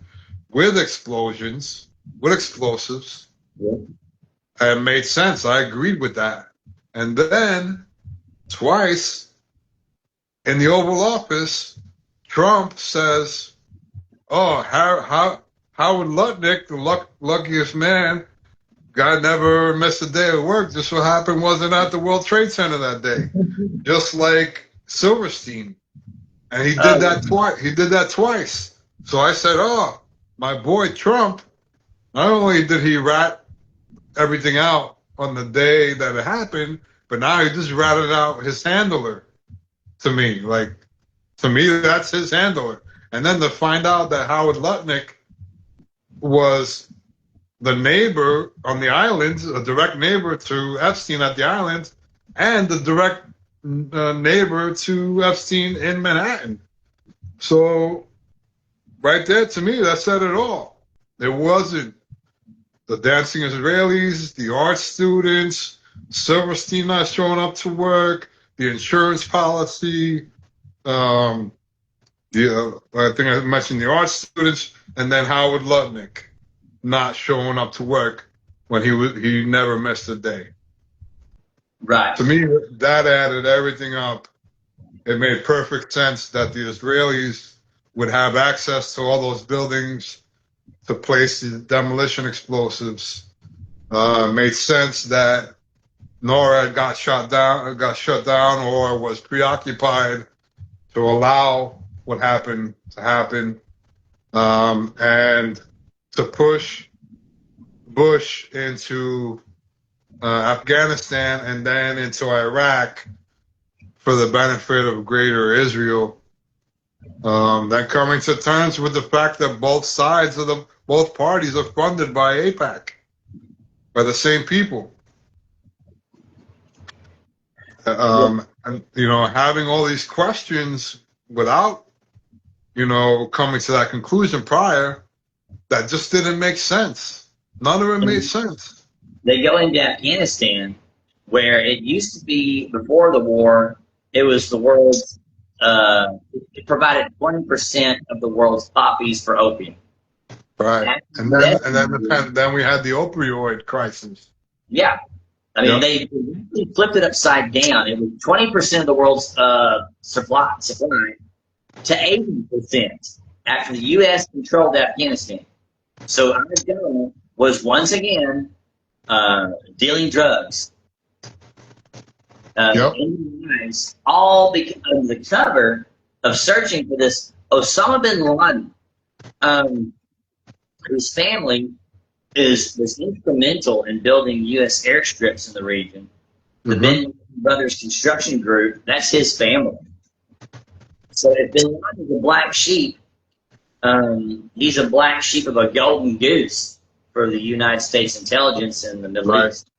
with explosions, with explosives. Yeah. And it made sense. I agreed with that. And then twice in the Oval Office, Trump says, "Oh, Howard Lutnick, the luckiest man, guy never missed a day of work. Just so happened wasn't at the World Trade Center that day, just like Silverstein." And he did that twice. He did that twice. So I said, "Oh, my boy Trump. Not only did he rat everything out on the day that it happened, but now he just ratted out his handler to me. Like, to me, that's his handler." And then to find out that Howard Lutnick was the neighbor on the islands, a direct neighbor to Epstein at the islands, and the direct neighbor to Epstein in Manhattan. So right there, to me, that said it all. It wasn't the dancing Israelis, the art students, Silverstein not showing up to work, the insurance policy, I think I mentioned the art students, and then Howard Lutnick not showing up to work when he never missed a day. Right. To me, that added everything up. It made perfect sense that the Israelis would have access to all those buildings to place the demolition explosives. Made sense that Nora got shut down, or was preoccupied to allow what happened to happen, and to push Bush into Afghanistan and then into Iraq for the benefit of greater Israel. Then coming to terms with the fact that both parties are funded by AIPAC, by the same people. And having all these questions without, coming to that conclusion prior, that just didn't make sense. None of it made sense. They go into Afghanistan, where it used to be, before the war, it was the world's, it provided 20% of the world's poppies for opium. Right. And then we had the opioid crisis. Yeah. I mean, they flipped it upside down. It was 20% of the world's supply to 80% after the U.S. controlled Afghanistan. So our government was once again dealing drugs in the lives, all because of the cover of searching for this Osama bin Laden, whose family was instrumental in building U.S. airstrips in the region. The Ben Brothers Construction Group, that's his family. So if bin Laden is a black sheep, he's a black sheep of a golden goose for the United States intelligence in the Middle East.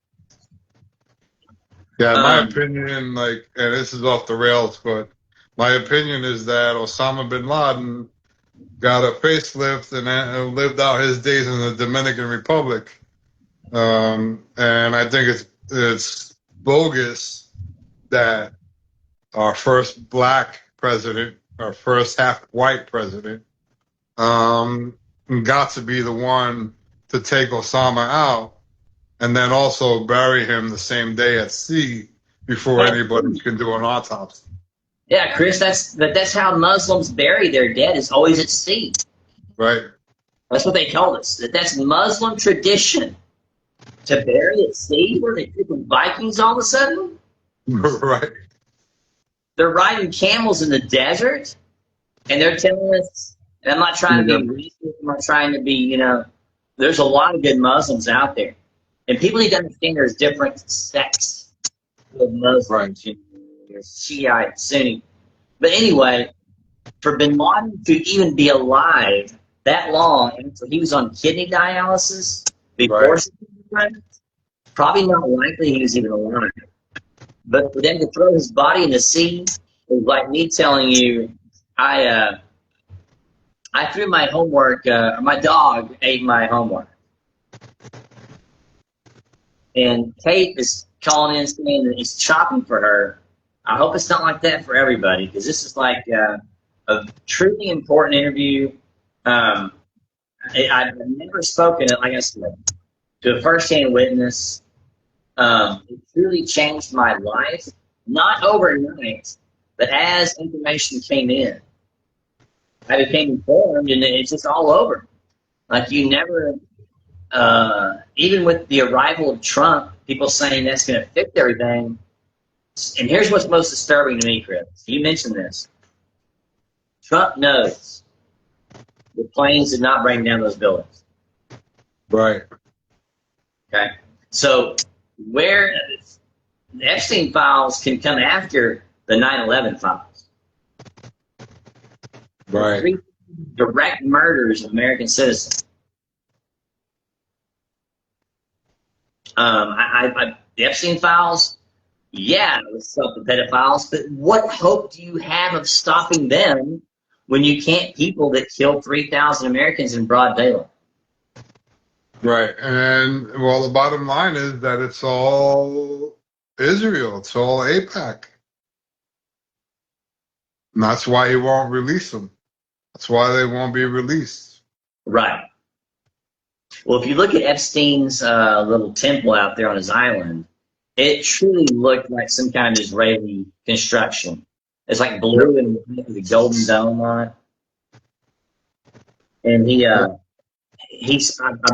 Yeah, my opinion, and this is off the rails, but my opinion is that Osama bin Laden got a facelift and lived out his days in the Dominican Republic. And I think it's bogus that our first black president, our first half-white president, got to be the one to take Osama out and then also bury him the same day at sea before anybody can do an autopsy. Yeah, Chris, that's how Muslims bury their dead, is always at sea. Right. That's what they told us. That's Muslim tradition. To bury at sea, where they freaking Vikings all of a sudden? Right. They're riding camels in the desert, and they're telling us, and I'm not trying to be racist, I'm not trying to be, there's a lot of good Muslims out there. And people need to understand there's different sects of Muslims. Right. Shiite, Sunni. But anyway, for bin Laden to even be alive that long, and so he was on kidney dialysis before, probably not likely he was even alive. But for them to throw his body in the sea was like me telling you, I threw my homework, my dog ate my homework. And Kate is calling in saying that it's chopping for her. I hope it's not like that for everybody, because this is like a truly important interview. I've never spoken, like I said, to a first-hand witness. It truly changed my life, not overnight, but as information came in. I became informed, and it's just all over. Like you never, even with the arrival of Trump, people saying that's going to fix everything. And here's what's most disturbing to me, Chris. You mentioned this. Trump knows the planes did not bring down those buildings. Right. Okay. So where the Epstein files can come after the 9/11 files. Right. 3 direct murders of American citizens. The Epstein files, yeah, it was stuff with pedophiles, but what hope do you have of stopping them when you can't people that killed 3,000 Americans in broad daylight? Right. And well, the bottom line is that it's all Israel. It's all AIPAC. And that's why he won't release them. That's why they won't be released. Right. Well, if you look at Epstein's little temple out there on his island, it truly looked like some kind of Israeli construction. It's like blue and white with a golden dome on it. And I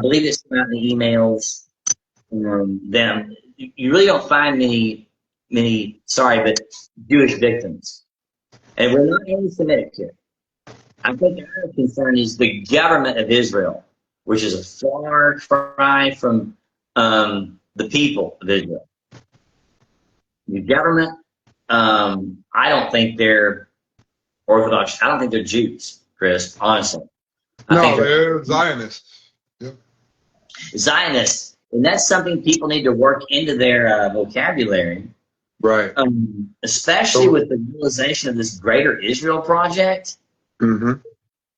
believe it's out in the emails. Them, you really don't find many, sorry, but Jewish victims. And we're not anti-Semitic here. I think our concern is the government of Israel, which is a far cry from the people of Israel. The government, I don't think they're Orthodox. I don't think they're Jews, Chris, honestly. I think they're Zionists. Yep. Zionists. And that's something people need to work into their vocabulary. Right. Especially with the realization of this greater Israel project. Mm-hmm.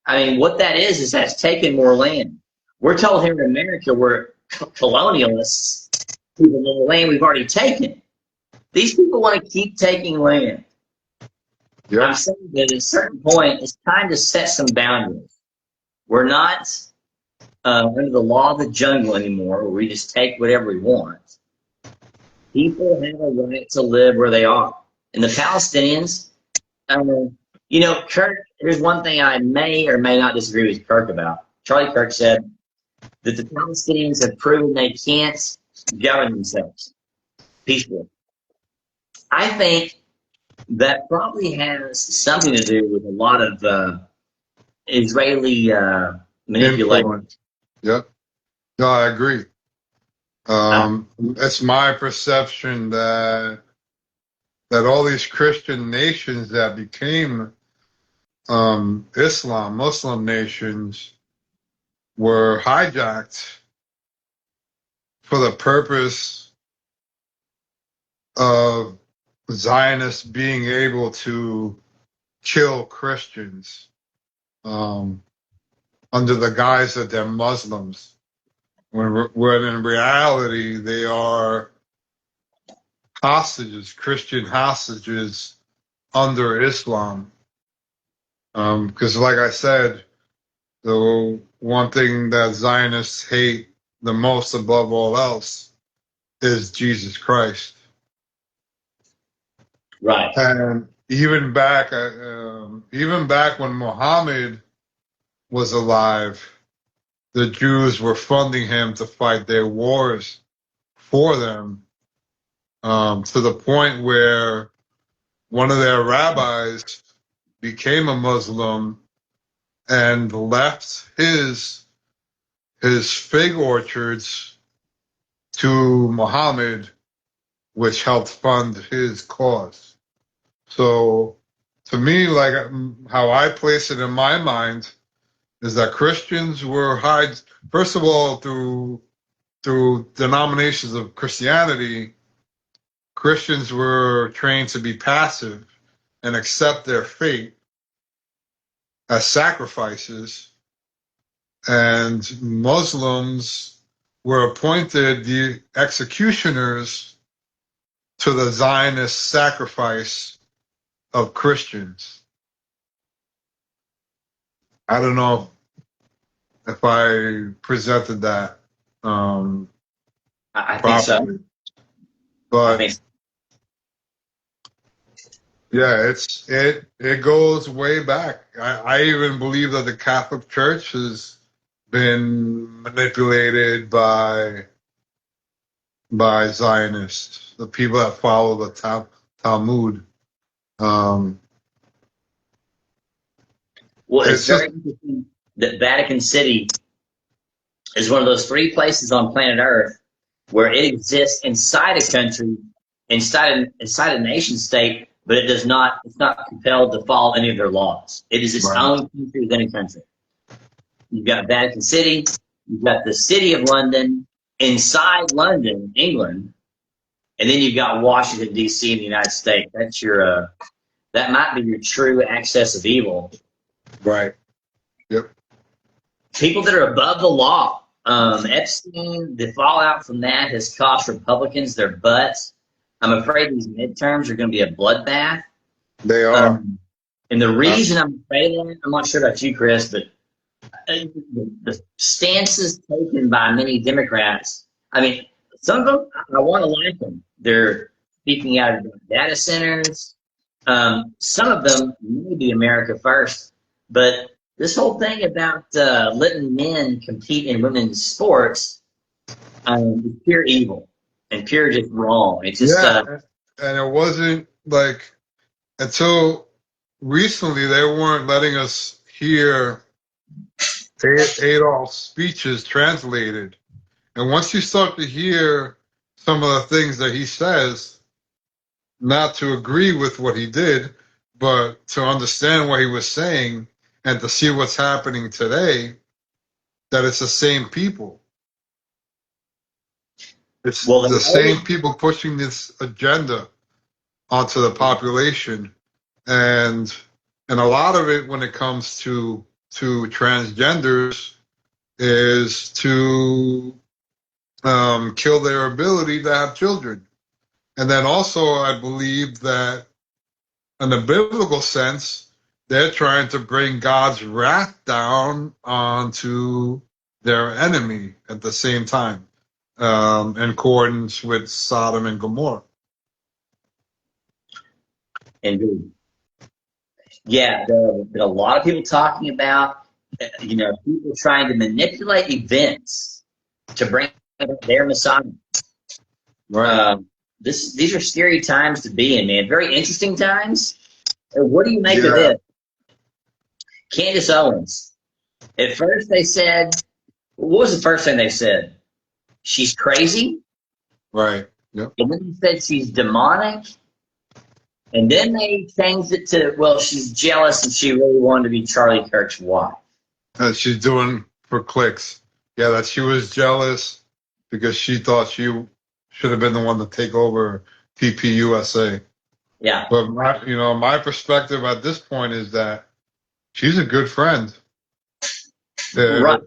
I mean, what that is that's taking more land. We're told here in America we're colonialists to the land we've already taken. These people want to keep taking land. Yep. I'm saying that at a certain point, it's time to set some boundaries. We're not under the law of the jungle anymore, where we just take whatever we want. People have a right to live where they are. And the Palestinians, Kirk, here's one thing I may or may not disagree with Kirk about. Charlie Kirk said that the Palestinians have proven they can't govern themselves peacefully. I think that probably has something to do with a lot of Israeli manipulation. Yep. No, I agree. It's my perception that all these Christian nations that became Muslim nations, were hijacked for the purpose of Zionists being able to kill Christians under the guise that they're Muslims, when in reality they are hostages, Christian hostages under Islam. Because like I said, the one thing that Zionists hate the most above all else is Jesus Christ. Right. And even back when Muhammad was alive, the Jews were funding him to fight their wars for them, to the point where one of their rabbis became a Muslim and left his fig orchards to Muhammad, which helped fund his cause. So to me, like how I place it in my mind is that Christians were first of all, through denominations of Christianity, Christians were trained to be passive and accept their fate as sacrifices, and Muslims were appointed the executioners to the Zionist sacrifice of Christians. I don't know if I presented that I think so. But yeah, it goes way back. I even believe that the Catholic Church has been manipulated by Zionists, the people that follow the Talmud. Well, it's very interesting that Vatican City is one of those 3 places on planet Earth where it exists inside a country, inside a nation state, but it's not compelled to follow any of their laws. It is its own country within a country. You've got Vatican City, you've got the City of London, inside London, England, and then you've got Washington D.C. in the United States. That's your that might be your true axis of evil. Right. Yep. People that are above the law. Epstein, the fallout from that has cost Republicans their butts. I'm afraid these midterms are going to be a bloodbath. They are. And the reason I'm afraid of that, I'm not sure about you, Kris, but the stances taken by many Democrats, I mean, some of them, I want to like them. They're speaking out of data centers. Some of them may be America first, but this whole thing about letting men compete in women's sports is pure evil and pure just wrong. It's just and it wasn't like until recently they weren't letting us hear Adolf's speeches translated, and once you start to hear some of the things that he says, not to agree with what he did, but to understand what he was saying and to see what's happening today, that it's the same people. It's the same people pushing this agenda onto the population. And a lot of it when it comes to transgenders is to kill their ability to have children. And then also I believe that in a biblical sense, they're trying to bring God's wrath down onto their enemy at the same time, in accordance with Sodom and Gomorrah. Indeed. Yeah, there have been a lot of people talking about, people trying to manipulate events to bring their Messiah. Right. These are scary times to be in, man. Very interesting times. What do you make of this? Candace Owens. At first they said, what was the first thing they said? She's crazy. Right. Yep. And then they said she's demonic. And then they changed it to, well, she's jealous and she really wanted to be Charlie Kirk's wife. She's doing for clicks. Yeah, that she was jealous because she thought she should have been the one to take over TPUSA. Yeah. But my perspective at this point is that she's a good friend. Right.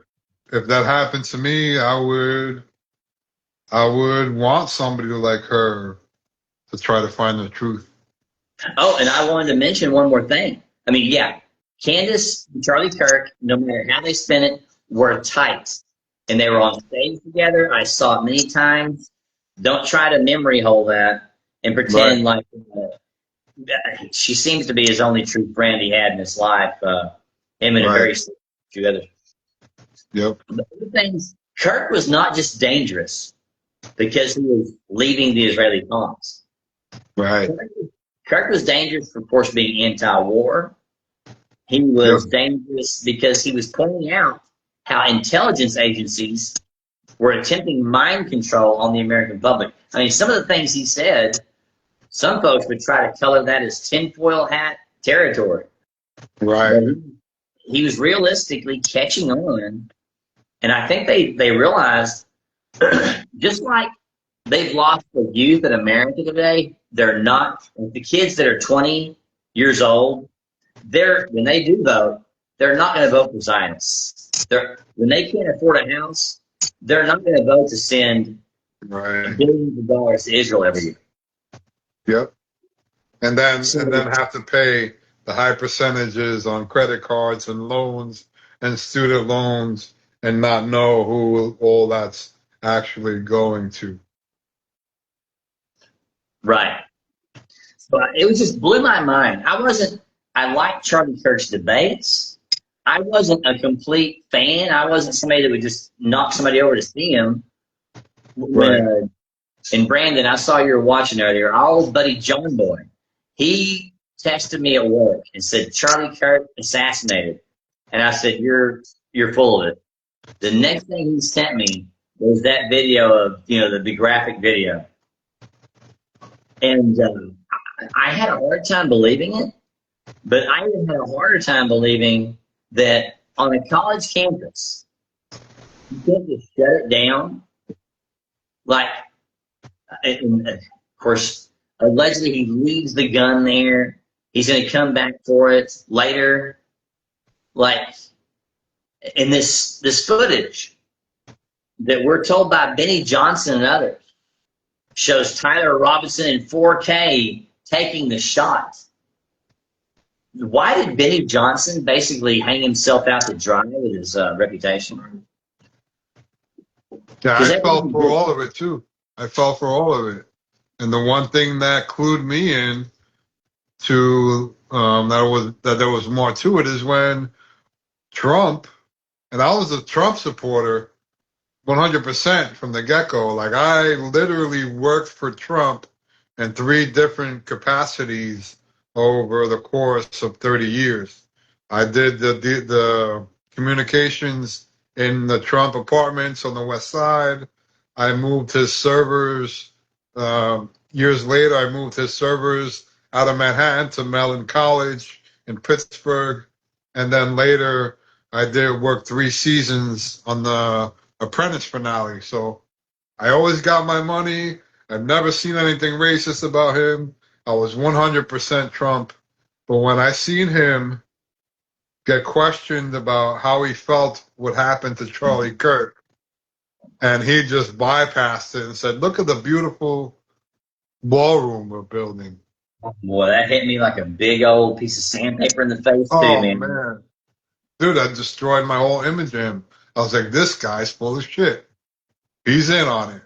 If that happened to me, I would want somebody like her to try to find the truth. Oh, and I wanted to mention one more thing. I mean, yeah, Candace and Charlie Kirk, no matter how they spin it, were tight. And they were on stage together. I saw it many times. Don't try to memory hole that and pretend like she seems to be his only true friend he had in his life. Him and a very few others. Yep. The other things, Kirk was not just dangerous because he was leading the Israeli cause. Right. Kirk was dangerous for, of course, being anti-war. He was dangerous because he was pointing out how intelligence agencies were attempting mind control on the American public. I mean, some of the things he said, some folks would try to color that as tinfoil hat territory. Right. But he was realistically catching on, and I think they realized, just like they've lost the youth in America today, they're not, the kids that are 20 years old, when they do vote, they're not going to vote for Zionists. When they can't afford a house, they're not going to vote to send billions of dollars to Israel every year. Yep. And then have to pay the high percentages on credit cards and loans and student loans and not know who all that's actually going to. Right. So it just blew my mind. I liked Charlie Kirk's debates. I wasn't a complete fan. I wasn't somebody that would just knock somebody over to see him. And Brandon, I saw you were watching earlier. Our old buddy John Boy, he texted me at work and said, Charlie Kirk assassinated. And I said, you're full of it. The next thing he sent me was that video of, the graphic video. And I had a hard time believing it, but I even had a harder time believing that on a college campus, you can't just shut it down Like, and of course, allegedly he leaves the gun there. He's going to come back for it later. Like, in this footage that we're told by Benny Johnson and others shows Tyler Robinson in 4K taking the shot. Why did Benny Johnson basically hang himself out to dry with his reputation? Yeah, I fell for all of it too. I fell for all of it. And the one thing that clued me in to that there was more to it is when Trump, and I was a Trump supporter 100% from the get-go. Like, I literally worked for Trump in 3 different capacities over the course of 30 years. I did the communications in the Trump apartments on the West Side. I moved his servers. Years later, I moved his servers out of Manhattan to Mellon College in Pittsburgh. And then later, I did work 3 seasons on the Apprentice finale. So I always got my money. I've never seen anything racist about him. I was 100% Trump. But when I seen him get questioned about how he felt what happened to Charlie Kirk, and he just bypassed it and said, "Look at the beautiful ballroom we're building." Boy, that hit me like a big old piece of sandpaper in the face, too, Oh, man. man. Dude, that destroyed my whole image of him. I was like, this guy's full of shit. He's in on it.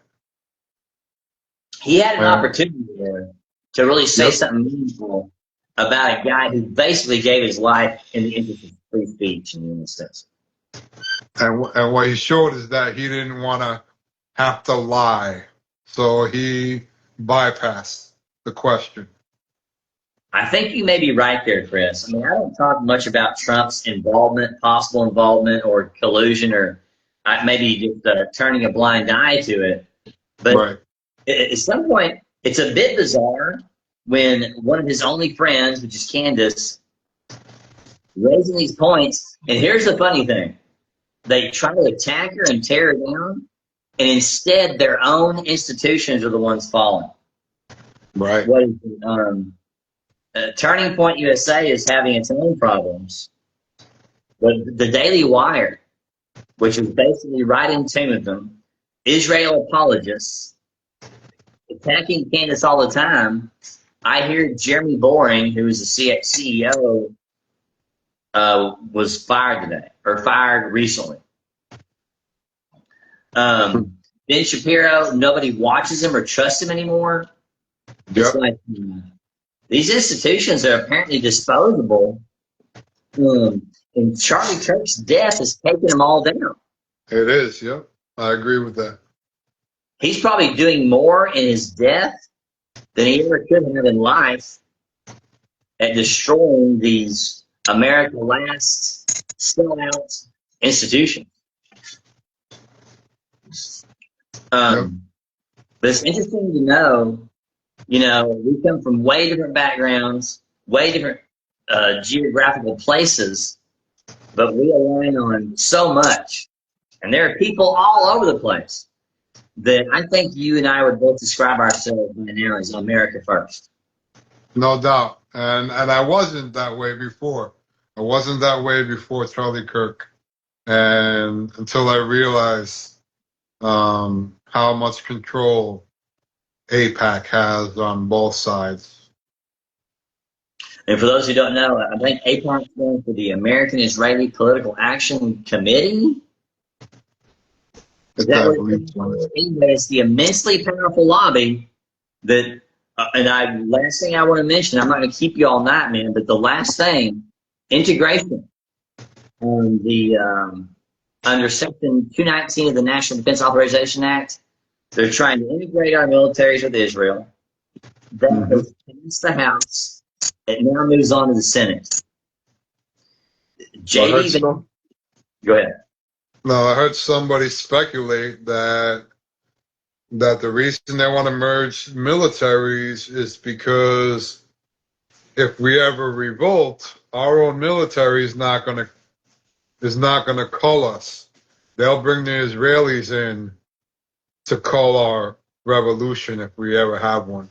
He had an opportunity there to really say Yep. something meaningful about a guy who basically gave his life in the interest of free speech in the United States. And what he showed is that he didn't want to have to lie. So he bypassed the question. I think you may be right there, Chris. I mean, I don't talk much about Trump's involvement, possible involvement, or collusion, or maybe just turning a blind eye to it. But Right. at some point, it's a bit bizarre when one of his only friends, which is Candace, raising these points. And here's the funny thing. They try to attack her and tear her down, and instead their own institutions are the ones falling. Right. What is it? Turning Point USA is having its own problems. But the Daily Wire, which is basically right in tune with them, Israel apologists, attacking Candace all the time. I hear Jeremy Boring, who is the CEO, was fired today, or fired recently. Ben Shapiro, nobody watches him or trusts him anymore. Yep. It's like, these institutions are apparently disposable, and Charlie Kirk's death has taken them all down. It is, yep. I agree with that. He's probably doing more in his death than he ever could have in life at destroying these America Last sellout institutions. But it's interesting to know, we come from way different backgrounds, way different geographical places, but we align on so much. And there are people all over the place that I think you and I would both describe ourselves by now as America first. No doubt. And I wasn't that way before. I wasn't that way before Charlie Kirk. And until I realized how much control AIPAC has on both sides. And for those who don't know, I think AIPAC stands for the American Israeli Political Action Committee. Is that what anyway, it's the immensely powerful lobby that, last thing I want to mention, I'm not going to keep you all night, man, but the last thing, integration. Under Section 219 of the National Defense Authorization Act, they're trying to integrate our militaries with Israel. That has passed the House. It now moves on to the Senate. Go ahead. No, I heard somebody speculate that the reason they want to merge militaries is because if we ever revolt, our own military is not going to call us. They'll bring the Israelis in to call our revolution if we ever have one.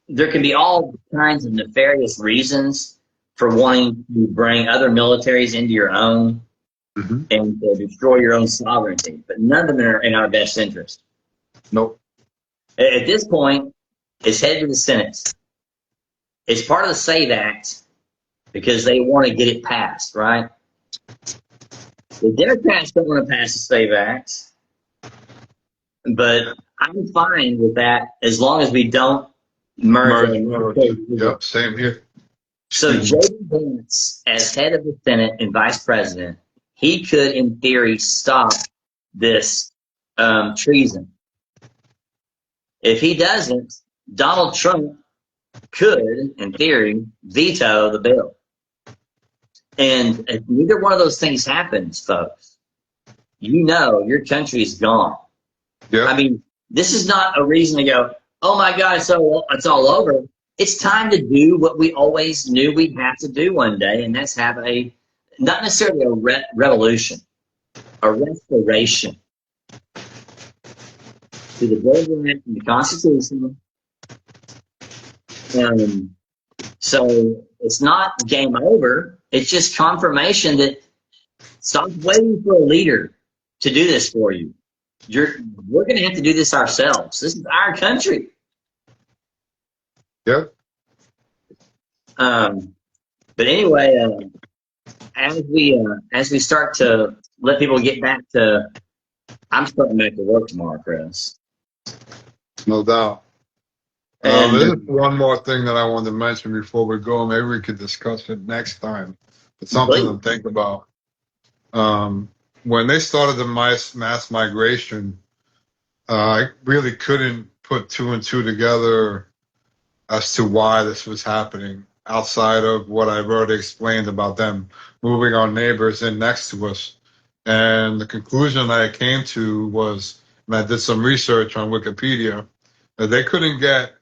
There can be all kinds of nefarious reasons for wanting to bring other militaries into your own Mm-hmm. and to destroy your own sovereignty, but none of them are in our best interest. Nope. At this point, it's headed to the Senate. It's part of the SAVE Act because they want to get it passed, right? The Democrats don't want to pass the SAVE Act, but I'm fine with that as long as we don't merge. Yep, same here. So J.D. Vance, as head of the Senate and vice president, he could, in theory, stop this treason. If he doesn't, Donald Trump could, in theory, veto the bill. And if neither one of those things happens, folks, you know your country's gone. Yep. I mean, this is not a reason to go, oh my God, it's all over. It's time to do what we always knew we'd have to do one day, and that's have not necessarily a revolution, a restoration to the Bill of Rights and the Constitution. So it's not game over. It's just confirmation that stop waiting for a leader to do this for you. We're going to have to do this ourselves. This is our country. Yep. But anyway, as we start to let people get back to, I'm starting back to work tomorrow, Kris. No doubt. There's one more thing that I wanted to mention before we go. Maybe we could discuss it next time. It's something to think about. When they started the mass migration, I really couldn't put two and two together as to why this was happening outside of what I've already explained about them moving our neighbors in next to us. And the conclusion I came to was, and I did some research on Wikipedia, that they couldn't get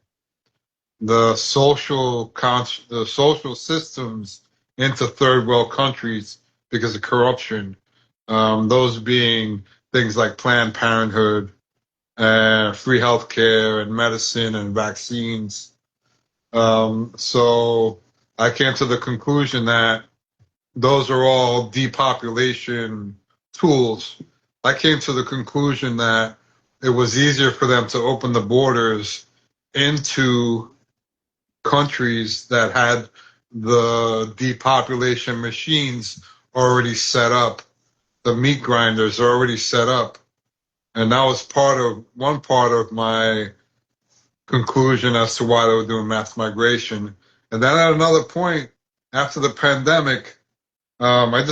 the social systems into third world countries because of corruption. Those being things like Planned Parenthood, free healthcare and medicine and vaccines. So I came to the conclusion that those are all depopulation tools. I came to the conclusion that it was easier for them to open the borders into countries that had the depopulation machines already set up, the meat grinders already set up. And that was one part of my conclusion as to why they were doing mass migration. And then at another point, after the pandemic, a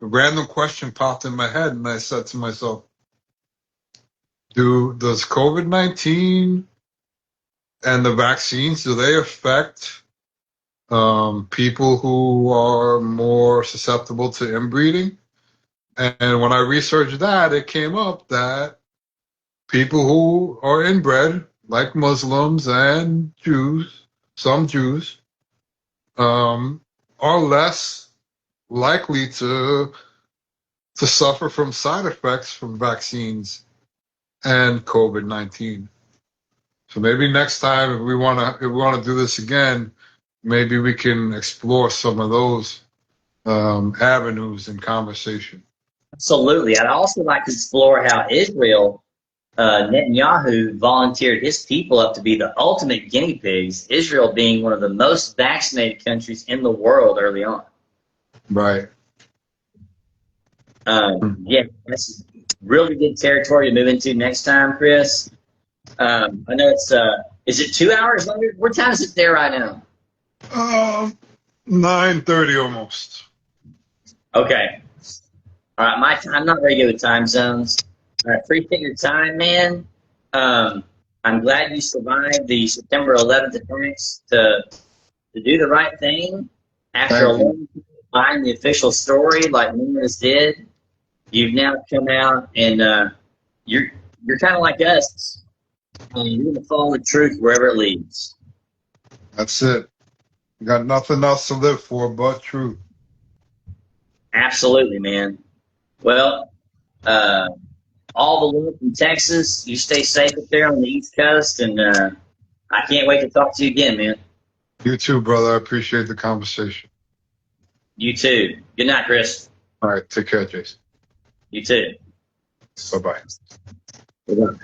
random question popped in my head, and I said to myself, does COVID-19 and the vaccines, do they affect people who are more susceptible to inbreeding? And when I researched that, it came up that people who are inbred, like Muslims and Jews, some Jews, are less likely to suffer from side effects from vaccines and COVID-19. So maybe next time, if we want to do this again, maybe we can explore some of those avenues in conversation. Absolutely. I'd also like to explore how Israel, Netanyahu volunteered his people up to be the ultimate guinea pigs, Israel being one of the most vaccinated countries in the world early on. Right. Yeah, that's really good territory to move into next time, Kris. I know it's, is it 2 hours later? What time is it there right now? 9:30 almost. Okay. All right, I'm not very good with time zones. I appreciate your time, man. I'm glad you survived the September 11th attacks to do the right thing after a long time behind the official story like Nunes did. You've now come out and you're kind of like us. You're going to follow the truth wherever it leads. That's it. You got nothing else to live for but truth. Absolutely, man. Well, all the love from Texas. You stay safe up there on the East Coast, and I can't wait to talk to you again, man. You too, brother. I appreciate the conversation. You too. Good night, Kris. All right. Take care, Jason. You too. Bye bye. Bye-bye.